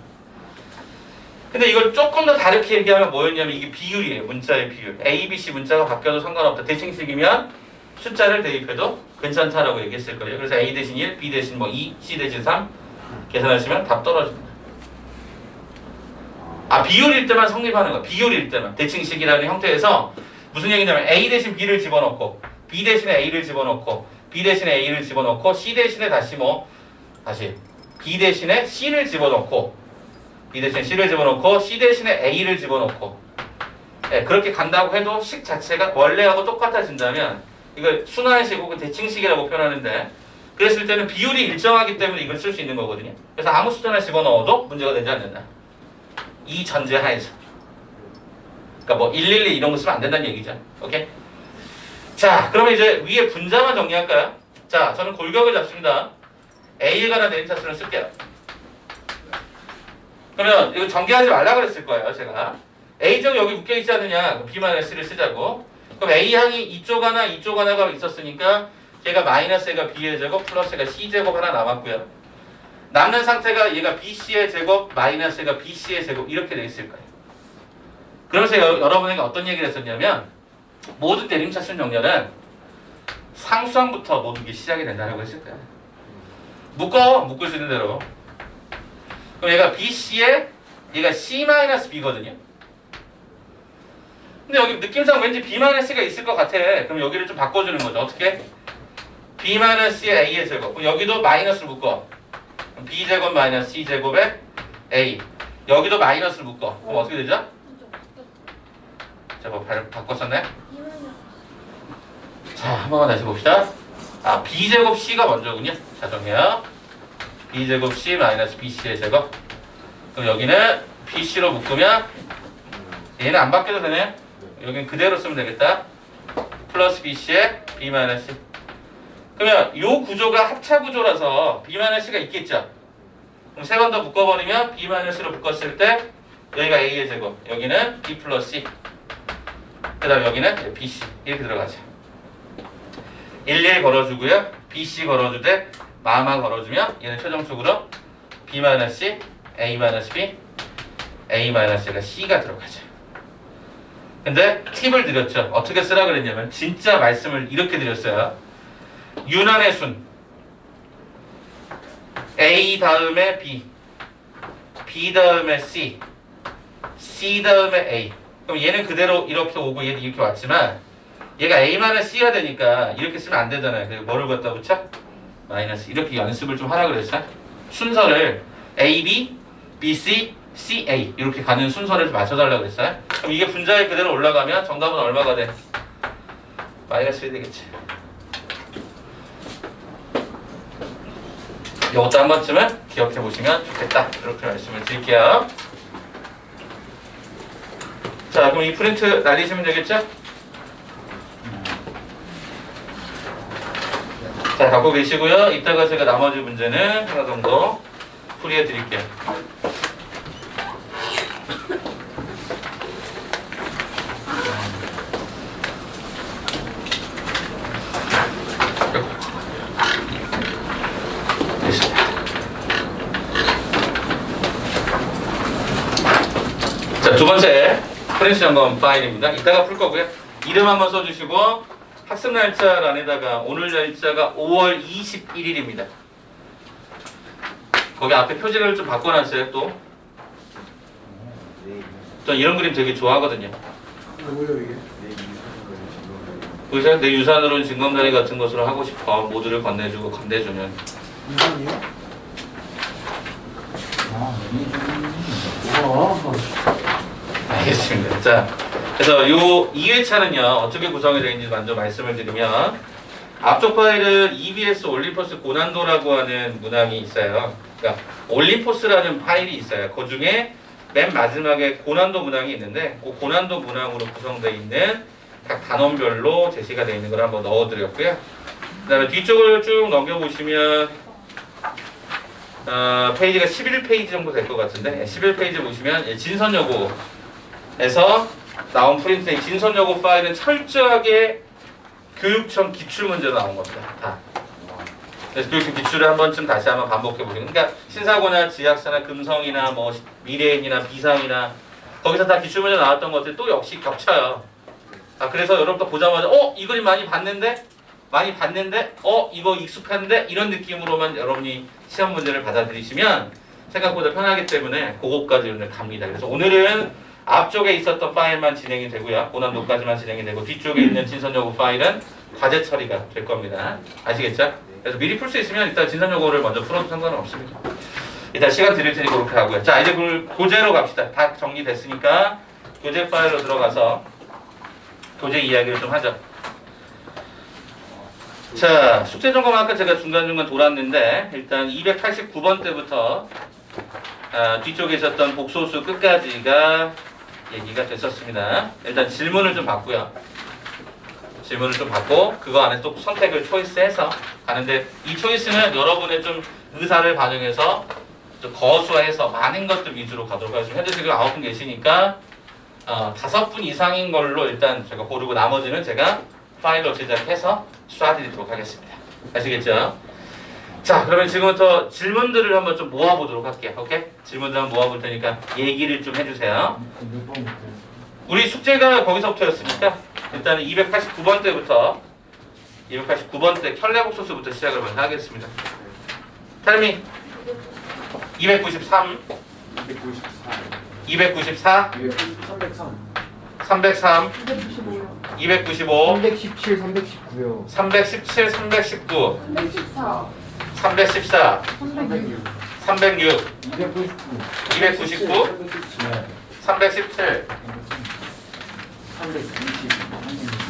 Speaker 1: 근데 이걸 조금 더 다르게 얘기하면 뭐였냐면 이게 비율이에요. 문자의 비율. A, B, C 문자가 바뀌어도 상관없다. 대칭식이면 숫자를 대입해도 괜찮다라고 얘기했을 거예요. 그래서 A 대신 1, B 대신 2, C 대신 3 계산하시면 답 떨어집니다. 비율일 때만 성립하는 거야. 비율일 때만. 대칭식이라는 형태에서 무슨 얘기냐면 A 대신 B를 집어넣고 B 대신에 A를 집어넣고 B 대신에 A를 집어넣고 C 대신에 다시 B 대신에 C를 집어넣고 B 대신에 C를 집어넣고 C 대신에 A를 집어넣고 그렇게 간다고 해도 식 자체가 원래하고 똑같아진다면 이걸 순환식 혹은 대칭식이라고 표현하는데 그랬을 때는 비율이 일정하기 때문에 이걸 쓸 수 있는 거거든요. 그래서 아무 숫자나 집어넣어도 문제가 되지 않는다. 이 전제 하에서. 그러니까 112 이런 거 쓰면 안 된다는 얘기죠. 오케이? 자, 그러면 이제 위에 분자만 정리할까요? 자, 저는 골격을 잡습니다. A에 관한 내림차순을 쓸게요. 그러면 이거 전개하지 말라 그랬을 거예요, 제가. A제곱 여기 묶여있지 않느냐? B-C를 쓰자고. 그럼 A항이 이쪽 하나가 있었으니까 얘가 마이너스가 B의 제곱 플러스가 C제곱 하나 남았고요. 남는 상태가 얘가 BC의 제곱 마이너스가 BC의 제곱 이렇게 돼 있을 거예요. 그러면서 여러분에게 어떤 얘기를 했었냐면 모든 내림차순 정렬은 상수항부터 모든 게 시작이 된다고 했을 거예요. 묶을 수 있는 대로. 그럼 얘가 BC에 얘가 C-B거든요. 근데 여기 느낌상 왠지 B-C가 있을 것 같아. 그럼 여기를 좀 바꿔주는 거죠. 어떻게? B-C의 A의 제곱. 그럼 여기도 마이너스를 묶어. 그럼 B제곱 마이너스 C제곱에 A. 여기도 마이너스를 묶어. 그럼 어떻게 되죠? 자, 뭐 바꿨었네? 자, 한 번만 다시 봅시다. 아, B제곱 C가 먼저군요. 자, 정해요. B제곱 C 마이너스 BC의 제곱. 그럼 여기는 BC로 묶으면 얘는 안 바뀌어도 되네. 여기는 그대로 쓰면 되겠다. 플러스 BC에 B 마이너스 C. 그러면 이 구조가 합차 구조라서 B 마이너스가 있겠죠. 그럼 세 번 더 묶어버리면 B 마이너스로 묶었을 때 여기가 A의 제곱, 여기는 B 플러스 C. 그 다음 여기는 BC 이렇게 들어가죠. 11 걸어주고요. BC 걸어주되 마마 걸어주면 얘는 최종적으로 B-C, A-B, A-C가 C가 들어가죠. 근데 팁을 드렸죠. 어떻게 쓰라 그랬냐면 진짜 말씀을 이렇게 드렸어요. 유난의 순 A 다음에 B, B 다음에 C, C 다음에 A. 그럼 얘는 그대로 이렇게 오고 얘는 이렇게 왔지만 얘가 A-C가 되니까 이렇게 쓰면 안 되잖아요. 그래서 뭐를 갖다 붙여? 마이너스. 이렇게 연습을 좀 하라 그랬어요. 순서를 A, B, B, C, C, A 이렇게 가는 순서를 좀 맞춰달라고 그랬어요. 그럼 이게 분자에 그대로 올라가면 정답은 얼마가 돼? 마이너스 1 되겠지. 이것도 한 번쯤은 기억해 보시면 좋겠다. 이렇게 말씀을 드릴게요. 자, 그럼 이 프린트 날리시면 되겠죠? 자, 갖고 계시고요. 이따가 제가 나머지 문제는 하나 정도 풀이해 드릴게요. 자, 두 번째 프린트 점검 파일입니다. 이따가 풀 거고요. 이름 한번 써주시고 학습 날짜란에다가 오늘 날짜가 5월 21일입니다. 거기 앞에 표지를 좀 바꿔놨어요. 또 전 이런 그림 되게 좋아하거든요.
Speaker 3: 뭐예요 이게?
Speaker 1: 의사 내 유산으로는 징검다리 같은 것으로 하고 싶어. 모두를 건네주고 건네주는.
Speaker 3: 유산이요?
Speaker 1: 알겠습니다. 자, 그래서 요 2회차는요 어떻게 구성이 되어 있는지 먼저 말씀을 드리면 앞쪽 파일은 EBS 올림포스 고난도라고 하는 문항이 있어요. 그러니까 올림포스라는 파일이 있어요. 그 중에 맨 마지막에 고난도 문항이 있는데 그 고난도 문항으로 구성되어 있는 각 단원별로 제시가 되어 있는 걸 한번 넣어드렸고요. 그 다음에 뒤쪽을 쭉 넘겨보시면 페이지가 11페이지 정도 될 것 같은데 11페이지 보시면 진선여고에서 나온 프린트의 진선여고 파일은 철저하게 교육청 기출문제로 나온 겁니다. 다. 그래서 교육청 기출을 한 번쯤 다시 한번 반복해 보시면 그러니까 신사고나 지학사나 금성이나 뭐 미래인이나 비상이나 거기서 다 기출문제 나왔던 것들 또 역시 겹쳐요. 그래서 여러분도 보자마자 이 그림 많이 봤는데 이거 익숙한데 이런 느낌으로만 여러분이 시험 문제를 받아들이시면 생각보다 편하기 때문에 그것까지 오늘 갑니다. 그래서 오늘은 앞쪽에 있었던 파일만 진행이 되고요. 고난도까지만 진행이 되고 뒤쪽에 있는 진선여고 파일은 과제 처리가 될 겁니다. 아시겠죠? 그래서 미리 풀 수 있으면 일단 진선여고를 먼저 풀어도 상관은 없습니다. 일단 시간 드릴 테니 그렇게 하고요. 자, 이제 교재로 갑시다. 다 정리됐으니까 교재 파일로 들어가서 교재 이야기를 좀 하죠. 자, 숙제 점검 아까 제가 중간중간 돌았는데 일단 289번 때부터 뒤쪽에 있었던 복소수 끝까지가 얘기가 됐었습니다. 일단 질문을 좀 받고요. 질문을 좀 받고 그거 안에 또 선택을 초이스해서 가는데 이 초이스는 여러분의 좀 의사를 반영해서 좀 거수해서 많은 것들 위주로 가도록 하겠습니다. 현재 지금 9분 계시니까 5분 이상인 걸로 일단 제가 고르고 나머지는 제가 파일로 제작해서 쏴드리도록 하겠습니다. 아시겠죠? 자, 그러면 지금부터 질문들을 한번 좀 모아보도록 할게요. 오케이? 질문들 한번 모아볼 테니까 얘기를 좀 해주세요. 우리 숙제가 거기서부터였으니까 일단은 289번 때부터 289번 때 켤레복소수부터 시작을 먼저 하겠습니다. 텔미 293, 294,
Speaker 3: 303
Speaker 1: 303,
Speaker 4: 295요.
Speaker 1: 295,
Speaker 3: 317 319요
Speaker 1: 317, 319,
Speaker 4: 314.
Speaker 1: 314,
Speaker 4: 306.
Speaker 1: 306,
Speaker 3: 299
Speaker 1: 299, 317,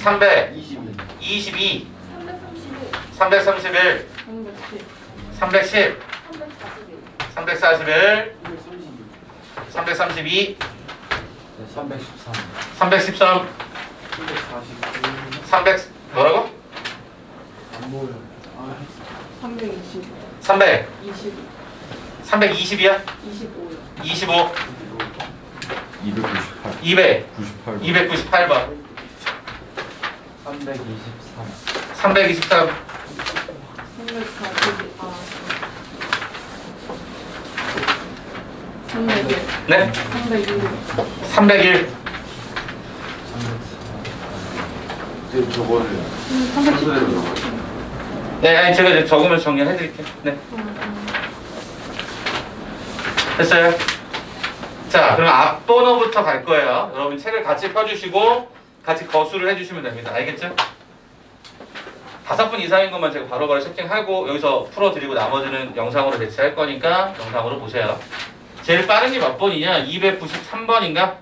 Speaker 1: 300, 22, 331, 310, 341, 332,
Speaker 3: 313
Speaker 1: 313, 300 뭐라고?
Speaker 3: 안 보여
Speaker 4: 320.
Speaker 1: 300,
Speaker 4: 20.
Speaker 1: 320이야?
Speaker 4: 25요.
Speaker 1: 25,
Speaker 2: 298
Speaker 1: 200,
Speaker 2: 98
Speaker 1: 298번,
Speaker 3: 323
Speaker 1: 323,
Speaker 4: 340. 아. 301.
Speaker 1: 네,
Speaker 4: 301.
Speaker 1: 301,
Speaker 5: 지금 저거를
Speaker 4: 310.
Speaker 1: 네, 아니 제가 이제 적으면서 정리해드릴게요. 네, 됐어요? 자, 그럼 앞번호부터 갈 거예요. 여러분 책을 같이 펴주시고 같이 거수를 해주시면 됩니다. 알겠죠? 5분 이상인 것만 제가 바로바로 채팅하고 여기서 풀어드리고 나머지는 영상으로 대체할 거니까 영상으로 보세요. 제일 빠른 게 몇 번이냐? 293번인가?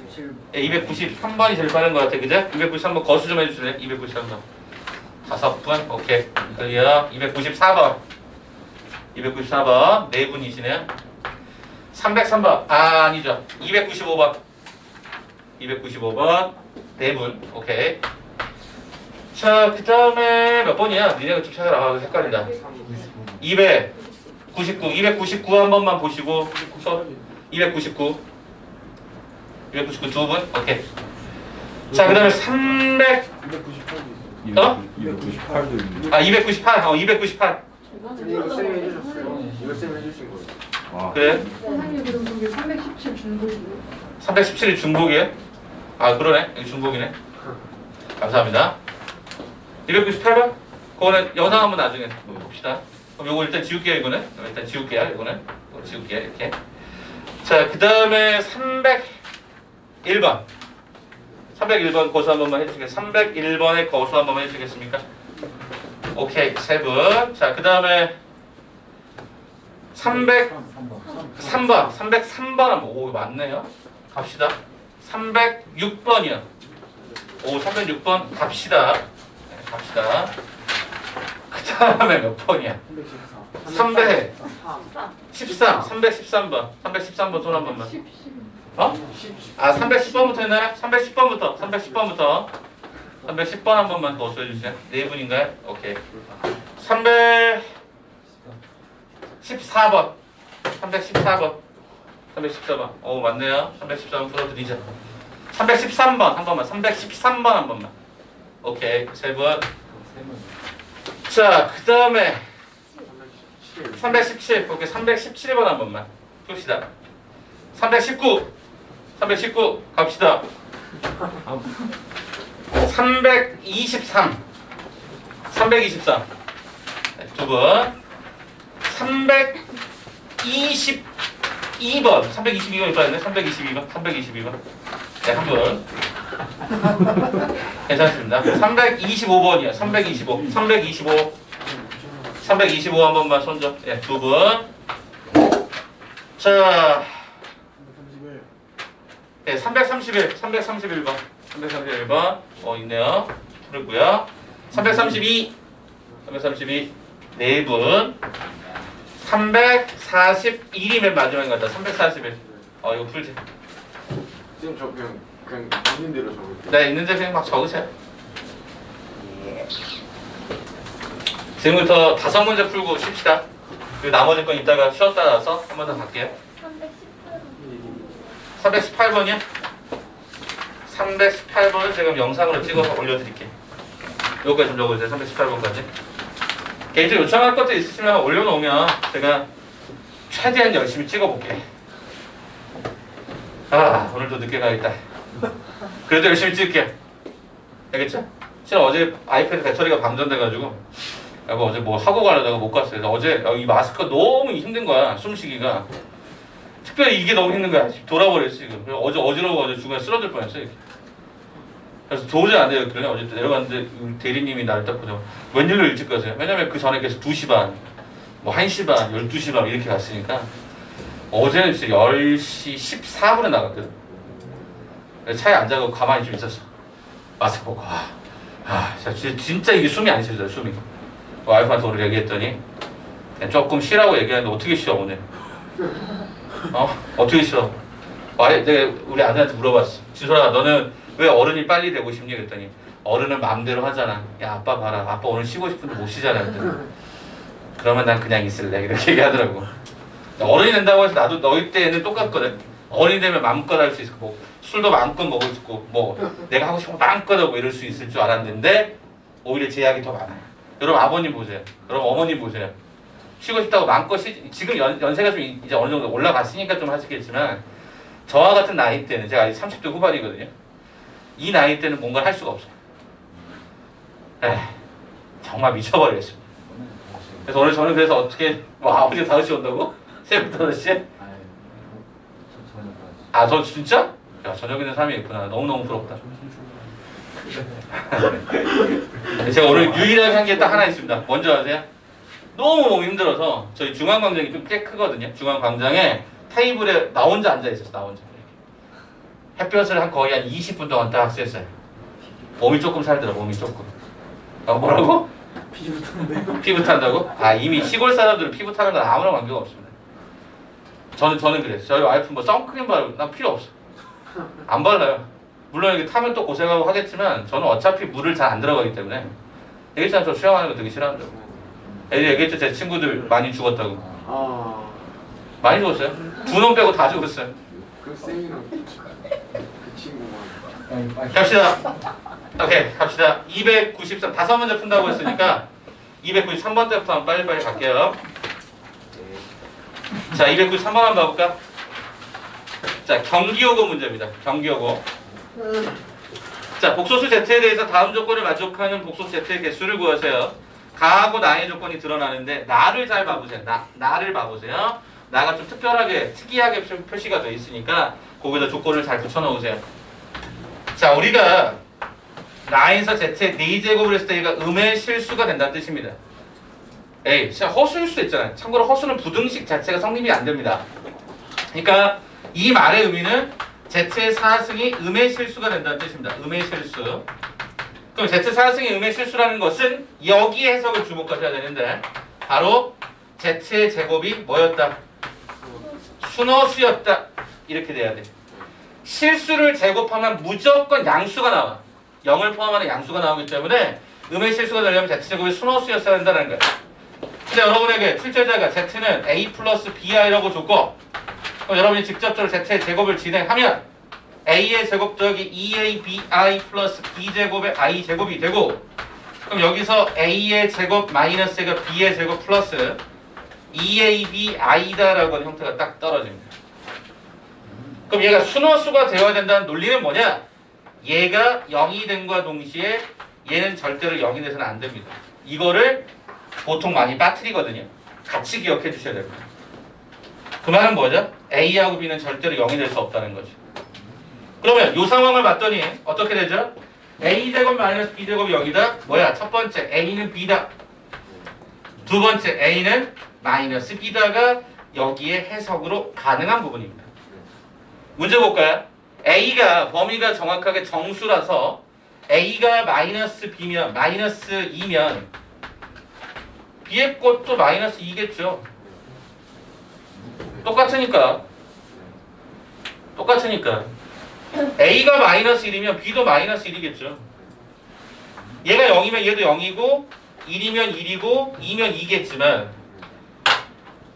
Speaker 3: 17
Speaker 1: 네, 293번이 제일 빠른 것 같아, 그죠? 293번 거수 좀 해주실래요? 293번. 5분, 오케이. 클리어. 294번. 294번. 4분이시네요. 303번. 아, 아니죠. 295번. 295번. 4분. 오케이. 자, 그 다음에 몇 번이야? 니네가 좀 찾아라. 아, 헷갈린다. 299. 299 한 번만 보시고. 299. 299 두 분. 오케이. 자, 그 다음에 300.
Speaker 3: 298이
Speaker 1: 어?
Speaker 2: 298도 있는데
Speaker 1: 아, 298. 298.
Speaker 3: 이거 쌤이 해주셨어요 이거 쌤이 해주신 거예요
Speaker 2: 와
Speaker 1: 그래?
Speaker 4: 선생님 그럼 거기 317 중복이요.
Speaker 1: 317이 중복이에요? 아, 그러네. 여기 중복이네. 감사합니다. 298번? 그거는 영상 한번 나중에 봅시다. 그럼 요거 일단 지울게요, 이거는. 일단 지울게요, 이거는. 이거 지울게요, 이렇게. 자, 그 다음에 301번. 301번 거수 한 번만 해주시겠습니까? 301번의 거수 한 번만 해주시겠습니까? 오케이, 세 분. 자, 그 다음에 303번. 303번 한번. 오, 맞네요. 갑시다. 306번이요. 오, 306번 갑시다. 네, 갑시다. 그 다음에 몇 번이야? 313. 313번. 313번 손 한 번만.
Speaker 4: 10.
Speaker 1: 어? 아, 310번부터 했나요? 310번부터. 310번부터. 310번 한 번만 더 써주세요. 네 분인가요? 오케이. 314번. 314번. 314번. 오, 맞네요. 314번 풀어드리자. 313번 한 번만. 313번 한 번만. 오케이. 세 분. 자, 그 다음에 317. 오케이. 317번 한 번만. 풉시다. 319. 319. 갑시다. 323. 323. 네, 두 분. 322번. 322번이 빠졌네. 322번. 322번. 네, 한 분. 괜찮습니다. 325번이요. 325. 325. 325 한 번만 손줘. 네, 두 분. 자. 네, 331. 331번. 331번. 있네요. 풀었고요. 332. 332. 네 분. 341이 맨 마지막인 것 같다. 341. 이거 풀지.
Speaker 5: 지금 저 그냥 있는 대로 적을게요.
Speaker 1: 네, 있는데 그냥 막 적으세요. 지금부터 5문제 풀고 쉽시다. 그리고 나머지 건 이따가 쉬었다 나서 한 번 더 갈게요. 318번이요? 318번은 제가 영상으로 찍어서 올려드릴게요. 요거까지 좀 적어주세요. 318번까지. 개인적으로 요청할 것도 있으시면 올려놓으면 제가 최대한 열심히 찍어볼게요. 아, 오늘도 늦게 가겠다. 그래도 열심히 찍을게요. 알겠죠? 실은 어제 아이패드 배터리가 방전돼가지고 여보 어제 뭐 하고 가려다가 못 갔어요. 그래서 어제 이 마스크가 너무 힘든 거야. 숨쉬기가. 특별히 이게 너무 힘든 거야. 돌아버렸어 지금. 그래서 어제 어지러워 어제 중간에 쓰러질 뻔했어 이렇게. 그래서 도저히 안 돼요. 그래 어제 내려갔는데 우리 대리님이 나를 딱 보죠. 웬일로 일찍 가세요? 왜냐면 그 전에 계속 2시 반, 뭐 1시 반, 12시 반 이렇게 갔으니까 어제는 진짜 10시 14분에 나갔거든. 차에 앉아서 가만히 좀 있었어. 마스크 벗고 진짜 이게 숨이 안 쉬어져요. 숨이. 와이프한테 오늘 얘기했더니 그냥 조금 쉬라고 얘기하는데 어떻게 쉬어 오늘? 어떻게 쉬어? 내가 우리 아들한테 물어봤어. 진솔아 너는 왜 어른이 빨리 되고 싶니? 그랬더니 어른은 마음대로 하잖아. 야 아빠 봐라. 아빠 오늘 쉬고 싶은데 못 쉬잖아. 그랬더니 그러면 난 그냥 있을래. 이렇게 얘기하더라고. 어른이 된다고 해서 나도 너희 때는 똑같거든. 어른이 되면 마음껏 할 수 있고 뭐 술도 마음껏 먹을 수 있고 뭐 내가 하고 싶은 거 마음껏 하고 이럴 수 있을 줄 알았는데 오히려 제약이 더 많아요. 여러분 아버님 보세요. 여러분 어머님 보세요. 쉬고 싶다고 마음껏 지금 연세가 좀 이제 어느 정도 올라갔으니까 좀 하시겠지만 저와 같은 나이 때는 제가 아직 30대 후반이거든요. 이 나이 때는 뭔가를 할 수가 없어요. 정말 미쳐버리겠습니다. 그래서 오늘 저는 그래서 어떻게 뭐 아버지 5시 온다고? 새벽 5시에? 저 진짜? 야 저녁 있는 사람이 있구나. 너무너무 부럽다. 제가 오늘 유일하게 한 게 딱 하나 있습니다. 뭔지 아세요? 너무 힘들어서 저희 중앙광장이 좀 꽤 크거든요. 중앙광장에 테이블에 나 혼자 앉아있었어. 나 혼자. 햇볕을 거의 한 20분 동안 딱 쐈어요. 몸이 조금 살더라. 몸이 조금. 뭐라고?
Speaker 3: 피부 타는데.
Speaker 1: 피부 탄다고? 이미 시골 사람들은 피부 타는 건 아무런 관계가 없습니다. 저는 그래요. 저희 와이프 뭐 선크림 바르고 난 필요 없어. 안 발라요. 물론 이게 타면 또 고생하고 하겠지만 저는 어차피 물을 잘 안 들어가기 때문에 얘기했잖아. 저 수영하는 거 되게 싫어한다고. 얘기했죠. 제 친구들 많이 죽었다고. 많이 죽었어요. 2놈 빼고 다 죽었어요.
Speaker 5: 그 쌤이랑 그 친구만.
Speaker 1: 갑시다. 오케이 갑시다. 293 다섯 문제 푼다고 했으니까 293번 때부터 한번 빨리빨리 갈게요. 자 293번 한번 봐볼까? 자 경기요구 문제입니다. 경기요구. 자 복소수 Z에 대해서 다음 조건을 만족하는 복소수 Z의 개수를 구하세요. 가하고 나의 조건이 드러나는데 나를 잘 봐보세요. 나를 봐보세요. 나가 좀 특이하게 표시가 되어 있으니까 거기다 조건을 잘 붙여놓으세요. 자 우리가 나에서 Z의 4제곱을 했을 때 얘가 음의 실수가 된다는 뜻입니다. 진짜 허수일 수도 있잖아요. 참고로 허수는 부등식 자체가 성립이 안 됩니다. 그러니까 이 말의 의미는 Z의 4승이 음의 실수가 된다는 뜻입니다. 음의 실수. 그럼 Z 4승이 음의 실수라는 것은 여기에 해석을 주목하셔야 되는데 바로 Z의 제곱이 뭐였다? 순허수였다. 이렇게 돼야 돼. 실수를 제곱하면 무조건 양수가 나와. 0을 포함하는 양수가 나오기 때문에 음의 실수가 되려면 Z제곱이 순허수였어야 한다는 거예요. 근데 여러분에게 출제자가 Z는 A 플러스 BI라고 줬고 그럼 여러분이 직접적으로 Z의 제곱을 진행하면 A의 제곱 더하기 2ABI 플러스 B제곱의 I제곱이 되고 그럼 여기서 A의 제곱 마이너스가 B의 제곱 플러스 2ABI다 라고 하는 형태가 딱 떨어집니다. 그럼 얘가 순허수가 되어야 된다는 논리는 뭐냐? 얘가 0이 됨과 동시에 얘는 절대로 0이 돼서는 안 됩니다. 이거를 보통 많이 빠뜨리거든요. 같이 기억해 주셔야 됩니다. 그 말은 뭐죠? A하고 B는 절대로 0이 될 수 없다는 거죠. 그러면 이 상황을 봤더니 어떻게 되죠? A제곱 마이너스 B제곱이 0이다. 뭐야? 첫 번째 A는 B다. 두 번째 A는 마이너스 B다가 여기에 해석으로 가능한 부분입니다. 문제 볼까요? A가 범위가 정확하게 정수라서 A가 마이너스 B면 마이너스 2면 B의 것도 마이너스 2겠죠. 똑같으니까 A가 마이너스 1이면 B도 마이너스 1이겠죠. 얘가 0이면 얘도 0이고 1이면 1이고 2면 2겠지만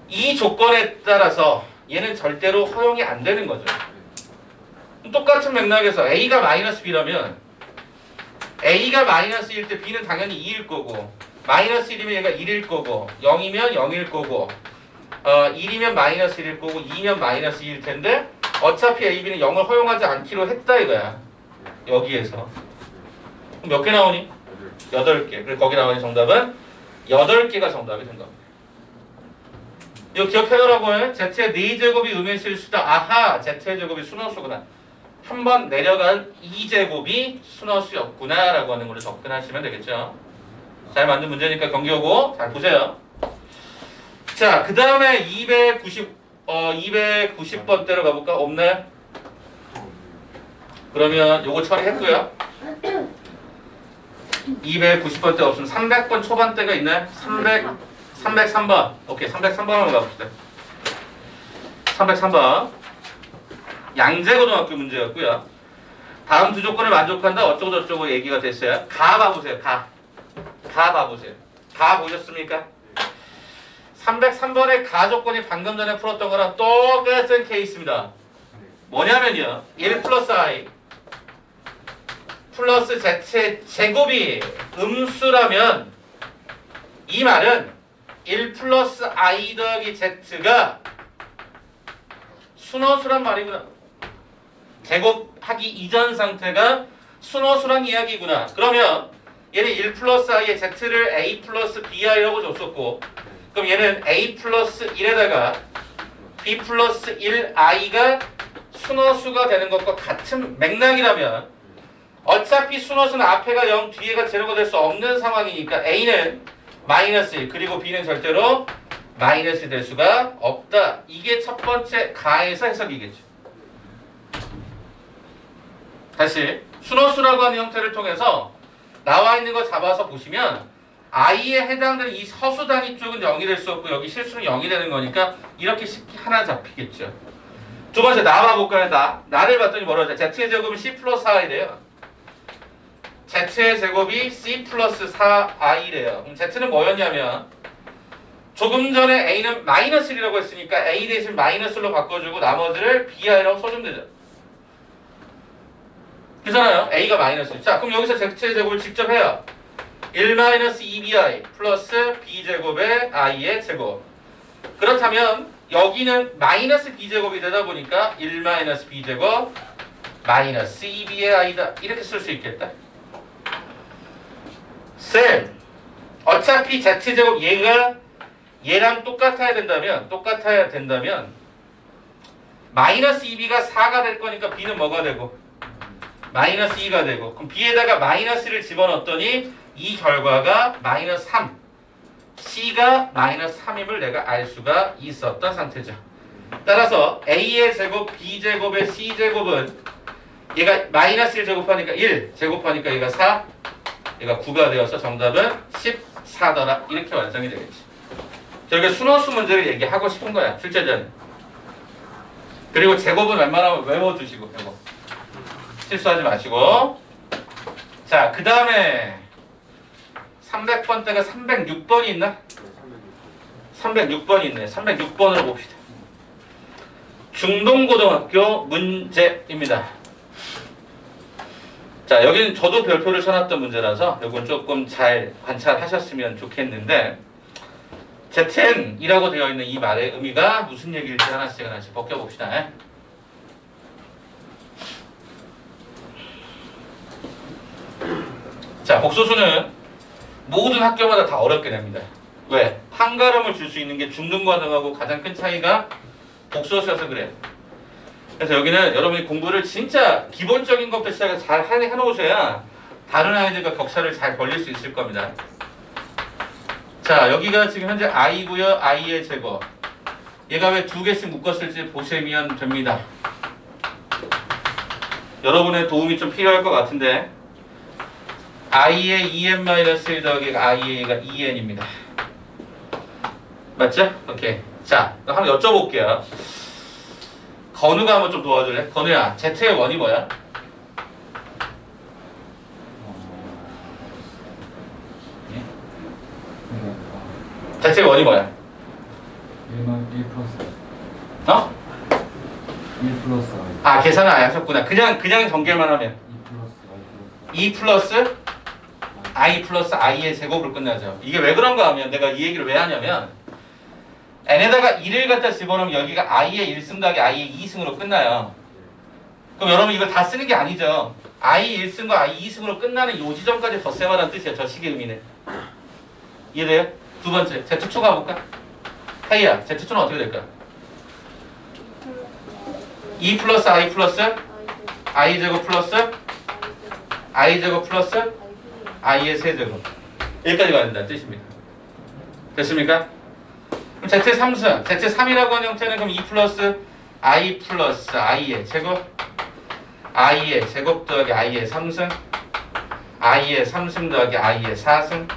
Speaker 1: 이 조건에 따라서 얘는 절대로 허용이 안 되는 거죠. 똑같은 맥락에서 A가 마이너스 B라면 A가 마이너스 1일 때 B는 당연히 2일 거고 마이너스 1이면 얘가 1일 거고 0이면 0일 거고 1이면 마이너스 1일 거고 2면 마이너스 2일 텐데 어차피 A, B는 0을 허용하지 않기로 했다 이거야. 여기에서. 그럼 몇 개 나오니? 8개. 그래서 거기 나오는 정답은 8개가 정답이 된 겁니다. 이거 기억해두라고요. Z의 4제곱이 음의 실수다. 아하, Z의 제곱이 순허수구나. 한번 내려간 2제곱이 순허수였구나 라고 하는 걸로 접근하시면 되겠죠. 잘 만든 문제니까 경기 오고 잘 보세요. 자, 그 다음에 290번대로 가볼까? 없나요? 그러면 요거 처리했고요. 290번대 없으면 300번 초반대가 있나요? 303번. 오케이, 303번으로 가봅시다. 303번. 양재고등학교 문제였고요. 다음 두 조건을 만족한다. 어쩌고 저쩌고 얘기가 됐어요. 가 봐보세요. 가 봐보세요. 가 보셨습니까? 303번의 가 조건이 방금 전에 풀었던 거랑 똑같은 케이스입니다. 뭐냐면요. 1 플러스 i 플러스 z의 제곱이 음수라면 이 말은 1 플러스 i 더하기 z가 순허수란 말이구나. 제곱하기 이전 상태가 순허수란 이야기구나. 그러면 얘는 1 플러스 i의 z를 a 플러스 bi라고 줬었고, 그럼 얘는 a 플러스 1에다가 b 플러스 1i가 순허수가 되는 것과 같은 맥락이라면 어차피 순허수는 앞에가 0, 뒤에가 제로가 될 수 없는 상황이니까 a는 마이너스 1, 그리고 b는 절대로 마이너스 될 수가 없다. 이게 첫 번째 가에서 해석이겠죠. 다시 순허수라고 하는 형태를 통해서 나와 있는 거 잡아서 보시면 i에 해당되는 이 허수 단위 쪽은 0이 될 수 없고 여기 실수는 0이 되는 거니까 이렇게 쉽게 하나 잡히겠죠. 두 번째 나 봐볼까요? 나를 봤더니 뭐라고 하죠? z의 제곱은 c 플러스 4i래요. z의 제곱이 c 플러스 4i래요. 그럼 z는 뭐였냐면 조금 전에 a는 마이너스 1이라고 했으니까 a 대신 마이너스로 바꿔주고 나머지를 bi라고 써주면 되죠. 그잖아요. a가 마이너스 1. 자, 그럼 여기서 z의 제곱을 직접 해요. 1-2bi 플러스 b제곱의 i의 제곱. 그렇다면 여기는 마이너스 b제곱이 되다 보니까 1-b제곱 마이너스 2b의 i다. 이렇게 쓸 수 있겠다. 쌤, 어차피 z제곱 얘랑 똑같아야 된다면 마이너스 2b가 4가 될 거니까 b는 뭐가 되고? 마이너스 2가 되고, 그럼 b에다가 마이너스를 집어넣었더니 이 결과가 마이너스 3, c가 마이너스 3임을 내가 알 수가 있었던 상태죠. 따라서 a의 제곱, b제곱의 c제곱은 얘가 마이너스 1 제곱하니까 1 제곱하니까 얘가 4, 얘가 9가 되어서 정답은 14더라. 이렇게 완성이 되겠지. 저희가 순허수 문제를 얘기하고 싶은 거야, 출제자는. 그리고 제곱은 웬만하면 외워두시고, 이거 실수하지 마시고. 자, 그 다음에 300번대가 306번이 있나? 306번이 있네. 306번으로 봅시다. 중동고등학교 문제입니다. 자, 여기는 저도 별표를 쳐놨던 문제라서 이건 조금 잘 관찰하셨으면 좋겠는데, ZN이라고 되어 있는 이 말의 의미가 무슨 얘기일지 하나씩 벗겨봅시다. 자, 복소수는 모든 학교마다 다 어렵게 됩니다. 왜? 한가름을 줄 수 있는 게 중등고등하고 가장 큰 차이가 복소수여서 그래요. 그래서 여기는 여러분이 공부를 진짜 기본적인 것부터 시작해서 잘 해놓으셔야 다른 아이들과 격차를 잘 벌릴 수 있을 겁니다. 자, 여기가 지금 현재 i고요. i의 제곱. 얘가 왜 두 개씩 묶었을지 보시면 됩니다. 여러분의 도움이 좀 필요할 것 같은데, i의 2n-1 더하기 i가 2n입니다. 맞죠? 오케이. 자, 그럼 한번 여쭤볼게요. 건우가 한번 좀 도와줄래? 건우야, z의 원이 뭐야? z의 원이 뭐야?
Speaker 2: 1 플러스
Speaker 1: 어?
Speaker 2: 1 플러스
Speaker 1: 아, 계산을 안 하셨구나. 그냥 전개만 하면
Speaker 2: 2 플러스
Speaker 1: 2 플러스 i 플러스 i의 제곱으로 끝나죠. 이게 왜 그런가 하면, 내가 이 얘기를 왜 하냐면, n에다가 1을 갖다 집어넣으면 여기가 i의 1승 더하기 i의 2승으로 끝나요. 그럼 여러분 이걸 다 쓰는 게 아니죠. i 1승과 i 2승으로 끝나는 요 지점까지 덧셈하라는 뜻이에요. 저 식의 의미는. 이해돼요? 두 번째 Z2 가볼까? 하이야 Z2는 어떻게 될까? 2 플러스 I 플러스 I 제곱 플러스 I 제곱 플러스 I의 세제곱 여기까지 가야 된다는 뜻입니다. 됐습니까? 그럼 Z3승 Z3이라고 하는 형태는 그럼 2 플러스 I 플러스 I의 제곱 I의 제곱 더하기 I의 3승 I의 3승 더하기 I의 4승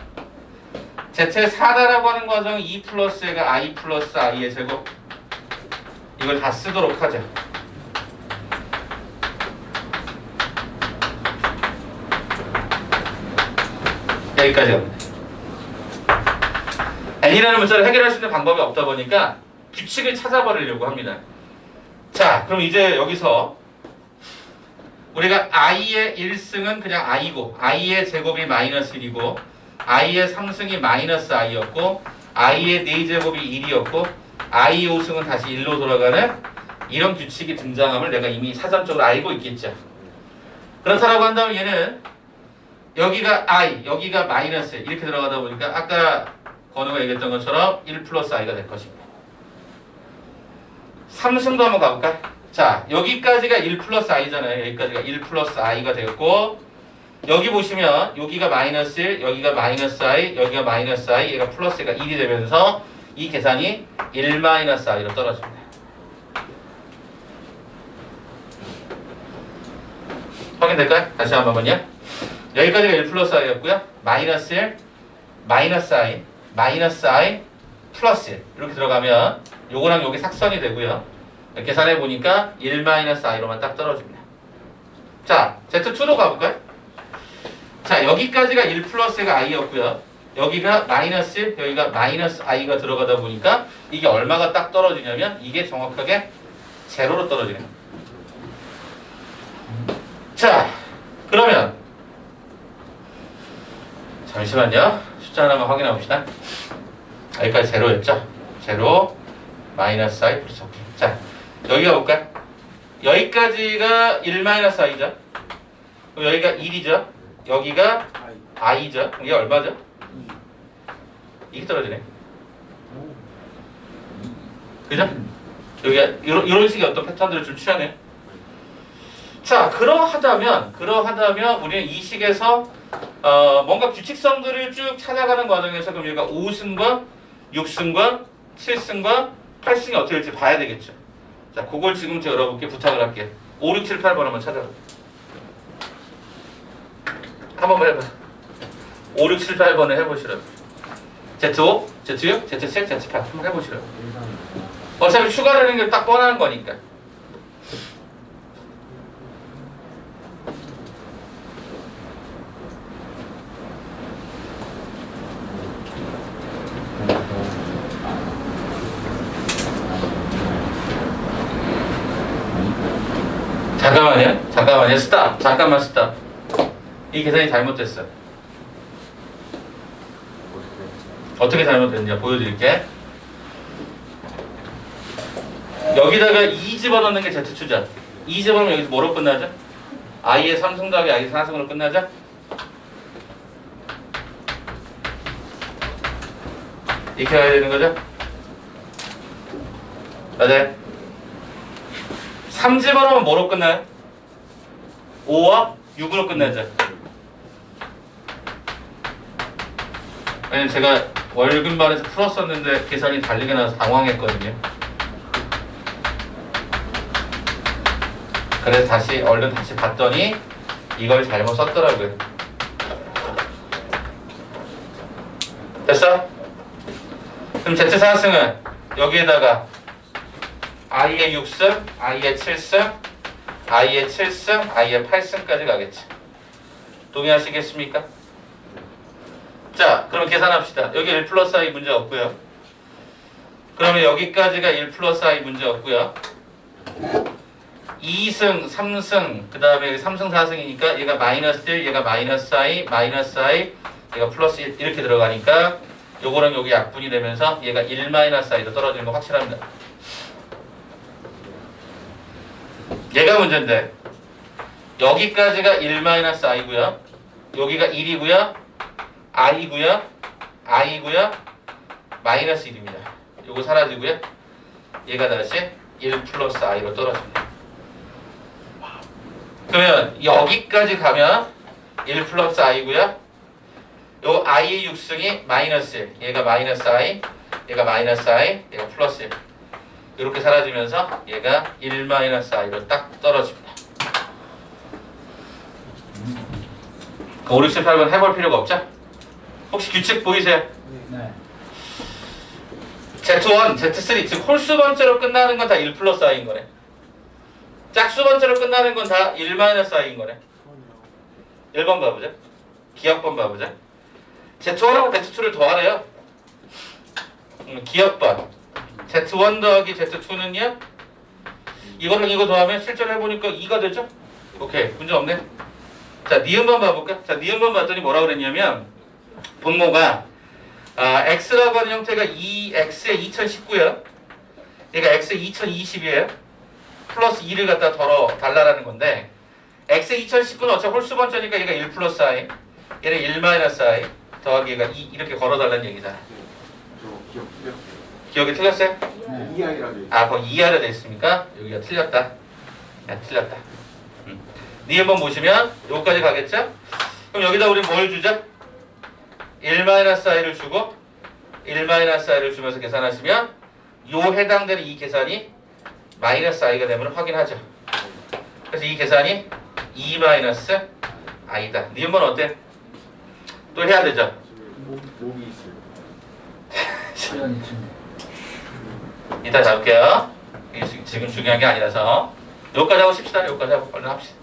Speaker 1: Z4다라고 하는 과정은 2 플러스가 I 플러스 I의 제곱 이걸 다 쓰도록 하죠. 여기까지 갑니다. n이라는 문자를 해결할 수 있는 방법이 없다 보니까 규칙을 찾아버리려고 합니다. 자, 그럼 이제 여기서 우리가 i의 1승은 그냥 i고 i의 제곱이 마이너스 1이고 i의 3승이 마이너스 i였고 i의 4제곱이 1이었고 i 5승은 다시 1로 돌아가는 이런 규칙이 등장함을 내가 이미 사전적으로 알고 있겠죠. 그렇다라고 한다면 얘는 여기가 i, 여기가 마이너스 이렇게 들어가다 보니까 아까 건우가 얘기했던 것처럼 1 플러스 i가 될 것입니다. 3승도 한번 가볼까? 자, 여기까지가 1 플러스 i잖아요. 여기까지가 1 플러스 i가 되었고 여기 보시면 여기가 마이너스 1, 여기가 마이너스 i, 여기가 마이너스 i, 얘가 플러스가 1이 되면서 이 계산이 1 마이너스 i로 떨어집니다. 확인될까요? 다시 한 번만요. 여기까지가 1 플러스 i였고요. 마이너스 1, 마이너스 i, 마이너스 i, 플러스 1 이렇게 들어가면 요거랑 요게 삭선이 되고요. 계산해 보니까 1 마이너스 i로만 딱 떨어집니다. 자, Z2로 가볼까요? 자, 여기까지가 1 플러스가 i였고요. 여기가 마이너스 1, 여기가 마이너스 i가 들어가다 보니까 이게 얼마가 딱 떨어지냐면 이게 정확하게 제로로 떨어지네요. 자, 그러면 잠시만요. 숫자 하나만 확인해 봅시다. 여기까지 제로였죠? 제로, 마이너스 i 플러스 오케이. 자, 여기가 볼까요? 여기까지가 1 마이너스 i죠? 그럼 여기가 1이죠? 여기가 i죠? 이게 얼마죠? 이게 떨어지네. 그죠? 여기가 이런 식의 어떤 패턴들을 좀 취하네요. 자, 그러하다면 우리는 이 식에서 뭔가 규칙성들을 쭉 찾아가는 과정에서 그럼 여기가 5승과 6승과 7승과 8승이 어떻게 될지 봐야 되겠죠. 자, 그걸 지금부터 여러분께 부탁을 할게요. 5, 6, 7, 8번 한번 찾아볼게요. 한번 해봐. 5, 6, 7, 8번을 해보시라고. Z5, Z6, Z7, Z8 한번 해보시라고. 어차피 추가라는 게 딱 뻔한 거니까. 잠깐만요. 스탑. 잠깐만 스탑. 이 계산이 잘못됐어. 어떻게 잘못됐냐 보여드릴게. 여기다가 2 집어넣는 게 Z2죠. 2 집어넣으면 여기서 뭐로 끝나죠? i의 3승 더하기 i의 4승으로 끝나죠? 이렇게 해야 되는 거죠? 맞아요? 3 집어넣으면 뭐로 끝나요? 5와 6으로 끝나죠. 왜냐면 제가 월급반에서 풀었었는데 계산이 다르게 나와서 당황했거든요. 그래서 얼른 다시 봤더니 이걸 잘못 썼더라고요. 됐어? 그럼 Z4승은 여기에다가 i의 6승, i의 7승, i의 7승, i의 8승까지 가겠지. 동의하시겠습니까? 자, 그럼 계산합시다. 여기 1 플러스 i 문제 없고요. 그러면 여기까지가 1 플러스 i 문제 없고요. 2승, 3승, 그 다음에 3승, 4승이니까 얘가 마이너스 1, 얘가 마이너스 i, 마이너스 i, 얘가 플러스 1 이렇게 들어가니까 요거랑 여기 약분이 되면서 얘가 1 마이너스 i로 떨어지는 거 확실합니다. 얘가 문제인데 여기까지가 1 마이너스 i고요. 여기가 1이고요. i고요. i고요. 마이너스 1입니다. 요거 사라지고요. 얘가 다시 1 플러스 i로 떨어집니다. 그러면 여기까지 가면 1 플러스 i고요. 요 i의 육승이 마이너스 1. 얘가 마이너스 i, 얘가 마이너스 i, 얘가 플러스 1. 이렇게 사라지면서 얘가 1 마이너스 i로 딱 떨어집니다. 5, 6, 7, 8번 해볼 필요가 없죠? 혹시 규칙 보이세요?
Speaker 2: 네.
Speaker 1: Z1, Z3 즉 홀수 번째로 끝나는 건 다 1 플러스 i인 거네. 짝수 번째로 끝나는 건 다 1 마이너스 i인 거네. 1번 봐보자. 기억번 봐보자. Z1하고 Z2를 더하래요. 기억번 Z1 더하기 Z2는요? 이거랑 이거 더하면 실제로 해보니까 2가 되죠? 오케이, 문제 없네. 자, 니은번 봐볼까? 자, 니은번 봤더니 뭐라 그랬냐면 분모가 x라고 하는 형태가 2x의 2019야. 얘가 x의 2020이에요. 플러스 2를 갖다 달라라는 건데 x의 2019는 어차피 홀수번째니까 얘가 1 플러스 i, 얘는 1 마이너스 i 더하기 얘가 2 이렇게 걸어달라는 얘기잖아.
Speaker 5: 저 기억 틀렸어요.
Speaker 1: 기억이 틀렸어요?
Speaker 2: 네.
Speaker 5: EI라고.
Speaker 1: 아, 거기 이하로 돼 있습니까? 여기가 틀렸다. 야, 틀렸다. 니은번 보시면 여기까지 가겠죠? 그럼 여기다 우리 뭘 주죠? 1-i를 주고 1-i를 주면서 계산하시면 요 해당되는 이 계산이 마이너스 i가 되면 확인하죠. 그래서 이 계산이 2-i다. 니은번 어때? 또 해야 되죠?
Speaker 5: 목이 있어요.
Speaker 2: 시간이 지금.
Speaker 1: 이따 잡을게요. 이게 지금 중요한 게 아니라서 여기까지 하고 싶시다. 여기까지 하고 얼른 합시다.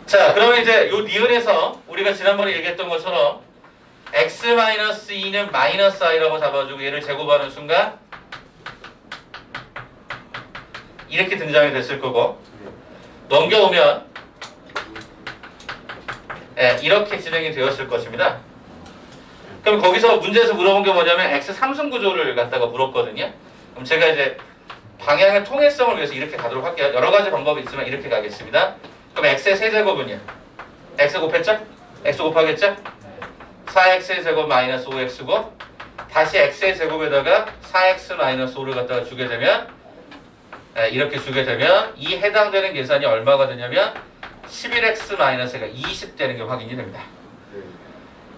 Speaker 1: 자, 그러면 이제 요 니은에서 우리가 지난번에 얘기했던 것처럼 x-2는 마이너스 i라고 잡아주고 얘를 제곱하는 순간 이렇게 등장이 됐을 거고 넘겨오면 이렇게 진행이 되었을 것입니다. 그럼 거기서 문제에서 물어본 게 뭐냐면 x 삼승 구조를 갖다가 물었거든요. 그럼 제가 이제 방향의 통일성을 위해서 이렇게 가도록 할게요. 여러 가지 방법이 있지만 이렇게 가겠습니다. 그럼 x의 세제곱은요? x 곱했죠? x 곱하겠죠? 4x의 제곱 마이너스 5x고 다시 x의 제곱에다가 4x 마이너스 5를 갖다가 주게 되면 이렇게 주게 되면 이 해당되는 계산이 얼마가 되냐면 11x 마이너스가 20 되는 게 확인이 됩니다.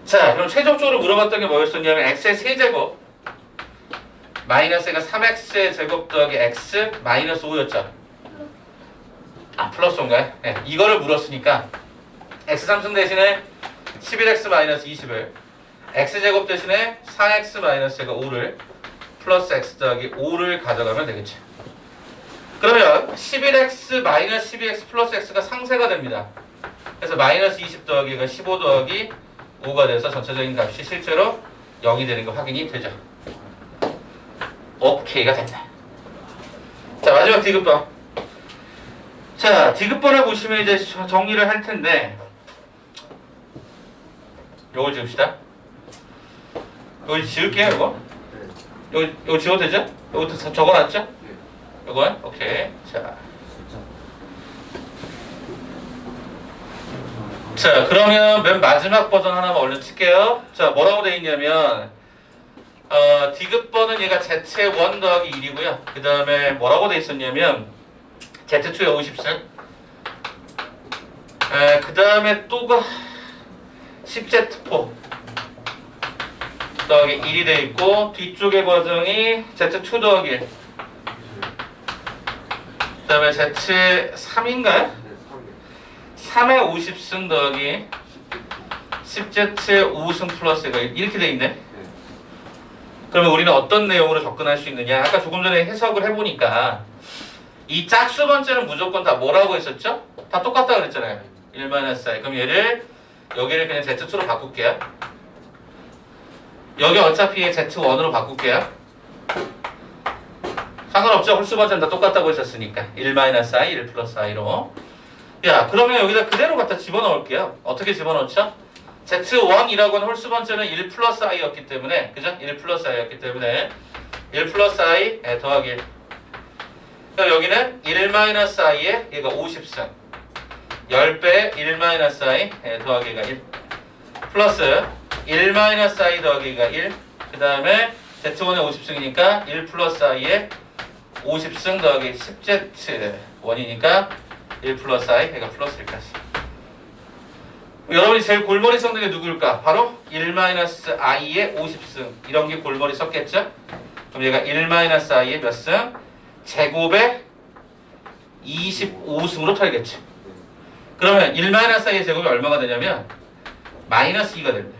Speaker 1: 자, 그럼 최종적으로 물어봤던 게 뭐였었냐면 x의 세제곱 마이너스가 3x의 제곱 더하기 x 마이너스 5였죠. 아, 플러스 5인가요? 네, 이거를 물었으니까 x 3승 대신에 11x 마이너스 20을 x제곱 대신에 4x 마이너스가 5를 플러스 x 더하기 5를 가져가면 되겠죠. 그러면 11x 마이너스 12x 플러스 x가 상세가 됩니다. 그래서 마이너스 20 더하기가 15 더하기 5가 돼서 전체적인 값이 실제로 0이 되는 거 확인이 되죠. 오케이가 된다. 자, 마지막 디귿번. 자, 디귿번을 보시면 이제 정리를 할 텐데 요걸 지읍시다. 요거 지을게요, 이거. 요거 지워도 되죠? 요것도 적어놨죠? 요건? 오케이. 자, 그러면 맨 마지막 버전 하나만 얼른 칠게요. 자, 뭐라고 돼 있냐면 디귿번은 얘가 z의 1 더하기 1이고요. 그 다음에 뭐라고 돼 있었냐면 z2의 50승 그 다음에 또가 10z4 더하기 1이 돼 있고 뒤쪽의 과정이 z2 더하기 1 그 다음에 z3인가요? 3의 50승 더하기 10z의 5승 플러스가 이렇게 돼 있네. 그러면 우리는 어떤 내용으로 접근할 수 있느냐? 아까 조금 전에 해석을 해보니까 이 짝수 번째는 무조건 다 뭐라고 했었죠? 다 똑같다 그랬잖아요. 1-i. 그럼 얘를 여기를 그냥 z2로 바꿀게요. 여기 어차피 z1으로 바꿀게요. 상관없죠? 홀수 번째는 다 똑같다고 했었으니까 1-i, 1 플러스 i로. 야, 그러면 여기다 그대로 갖다 집어넣을게요. 어떻게 집어넣죠? z1이라고 하는 홀수 번째는 1 플러스 i였기 때문에, 그죠? 1 플러스 i였기 때문에 1 플러스 i 더하기 1. 그럼 여기는 1-i에 얘가 50승 10배에 1-i 더하기 얘가 1 플러스 1-i 더하기가 1. 그 다음에 Z1의 50승이니까 1 플러스 i의 50승 더하기 10Z 원이니까 1 플러스 i, 그러니까 플러스 1까지. 여러분이 제일 골머리 섞는 게 누구일까? 바로 1-i의 50승. 이런 게 골머리 섞겠죠? 그럼 얘가 1-i의 몇 승? 제곱에 25승으로 털겠죠. 그러면 1-i의 제곱이 얼마가 되냐면 마이너스 2가 됩니다.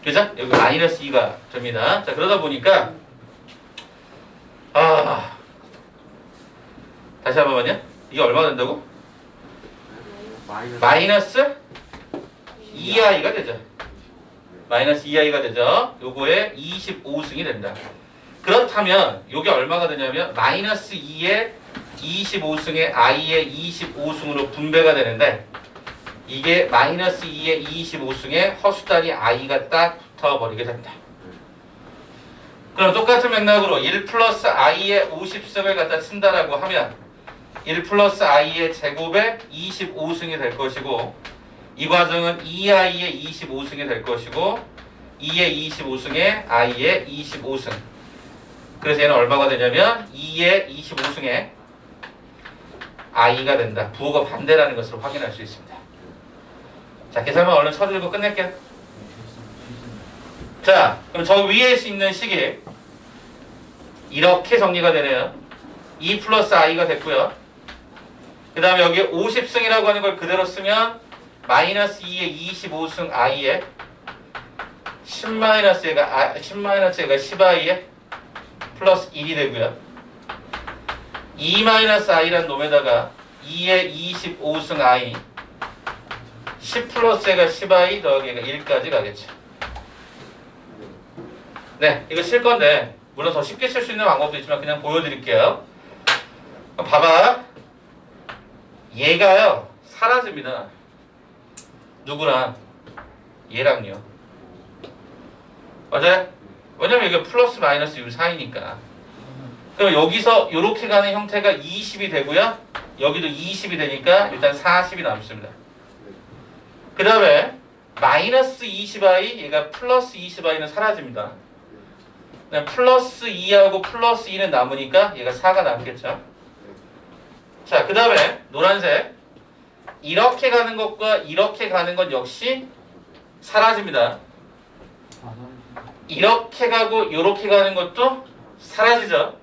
Speaker 1: 그죠? 여기 마이너스 2가 됩니다. 자, 그러다 보니까 다시 한 번만요. 이게 얼마가 된다고? 마이너스 2i가 되죠. 마이너스 2i가 되죠. 요거에 25승이 된다. 그렇다면 요게 얼마가 되냐면 마이너스 2의 25승에 i의 25승으로 분배가 되는데 이게 마이너스 2의 25승에 허수단위 i가 딱 붙어버리게 됩니다. 그럼 똑같은 맥락으로 1 플러스 i의 50승을 갖다 쓴다라고 하면 1 플러스 i의 제곱에 25승이 될 것이고 이 과정은 2i의 25승이 될 것이고 2의 25승에 i의 25승. 그래서 얘는 얼마가 되냐면 2의 25승에 i가 된다. 부호가 반대라는 것을 확인할 수 있습니다. 자, 계산만 얼른 쳐드리고 끝낼게요. 자, 그럼 저 위에 있는 식이 이렇게 정리가 되네요. 2 플러스 i가 됐고요. 그 다음에 여기 50승이라고 하는 걸 그대로 쓰면 마이너스 2의 25승 i에 10-얘가 10i에 플러스 1이 되고요. 2-i란 놈에다가 2의 25승 i 10 플러스가 10i 더하기가 1까지 가겠죠. 네, 이거 쓸 건데 물론 더 쉽게 쓸 수 있는 방법도 있지만 그냥 보여드릴게요. 봐봐. 얘가요 사라집니다. 누구랑? 얘랑요. 맞아요? 왜냐면 이게 플러스 마이너스 이 사이니까. 그럼 여기서 이렇게 가는 형태가 20이 되고요. 여기도 20이 되니까 일단 40이 남습니다. 그 다음에 마이너스 20i 얘가 플러스 20i는 사라집니다. 그냥 플러스 2하고 플러스 2는 남으니까 얘가 4가 남겠죠. 자, 그 다음에 노란색 이렇게 가는 것과 이렇게 가는 것 역시 사라집니다. 이렇게 가고 이렇게 가는 것도 사라지죠.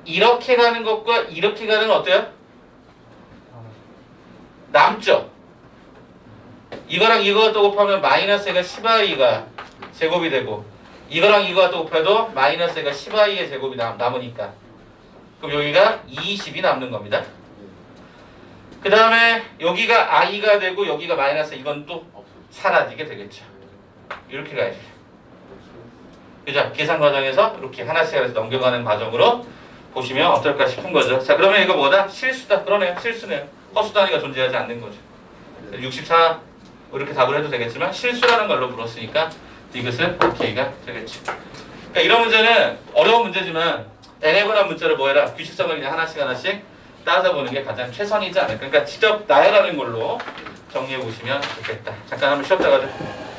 Speaker 1: 이렇게 가는 것과 이렇게 가는 건 어때요? 남죠. 이거랑 이거 또 곱하면 마이너스가 10i가 제곱이 되고 이거랑 이거 또 곱해도 마이너스가 10i의 제곱이 남으니까 그럼 여기가 20이 남는 겁니다. 그 다음에 여기가 i가 되고 여기가 마이너스 이건 또 사라지게 되겠죠. 이렇게 가야죠. 그죠? 계산 과정에서 이렇게 하나씩 해서 넘겨가는 과정으로 보시면 어떨까 싶은 거죠. 자, 그러면 이거 뭐다? 실수다. 그러네요. 실수네요. 허수 단위가 존재하지 않는 거죠. 64 이렇게 답을 해도 되겠지만 실수라는 걸로 물었으니까 이것은 OK가 되겠죠. 그러니까 이런 문제는 어려운 문제지만 n에 관한 문자를 뭐 해라? 규칙성을 그냥 하나씩 따져보는 게 가장 최선이지 않을까. 그러니까 직접 나열하는 걸로 정리해 보시면 좋겠다. 잠깐 한번 쉬었다 가죠.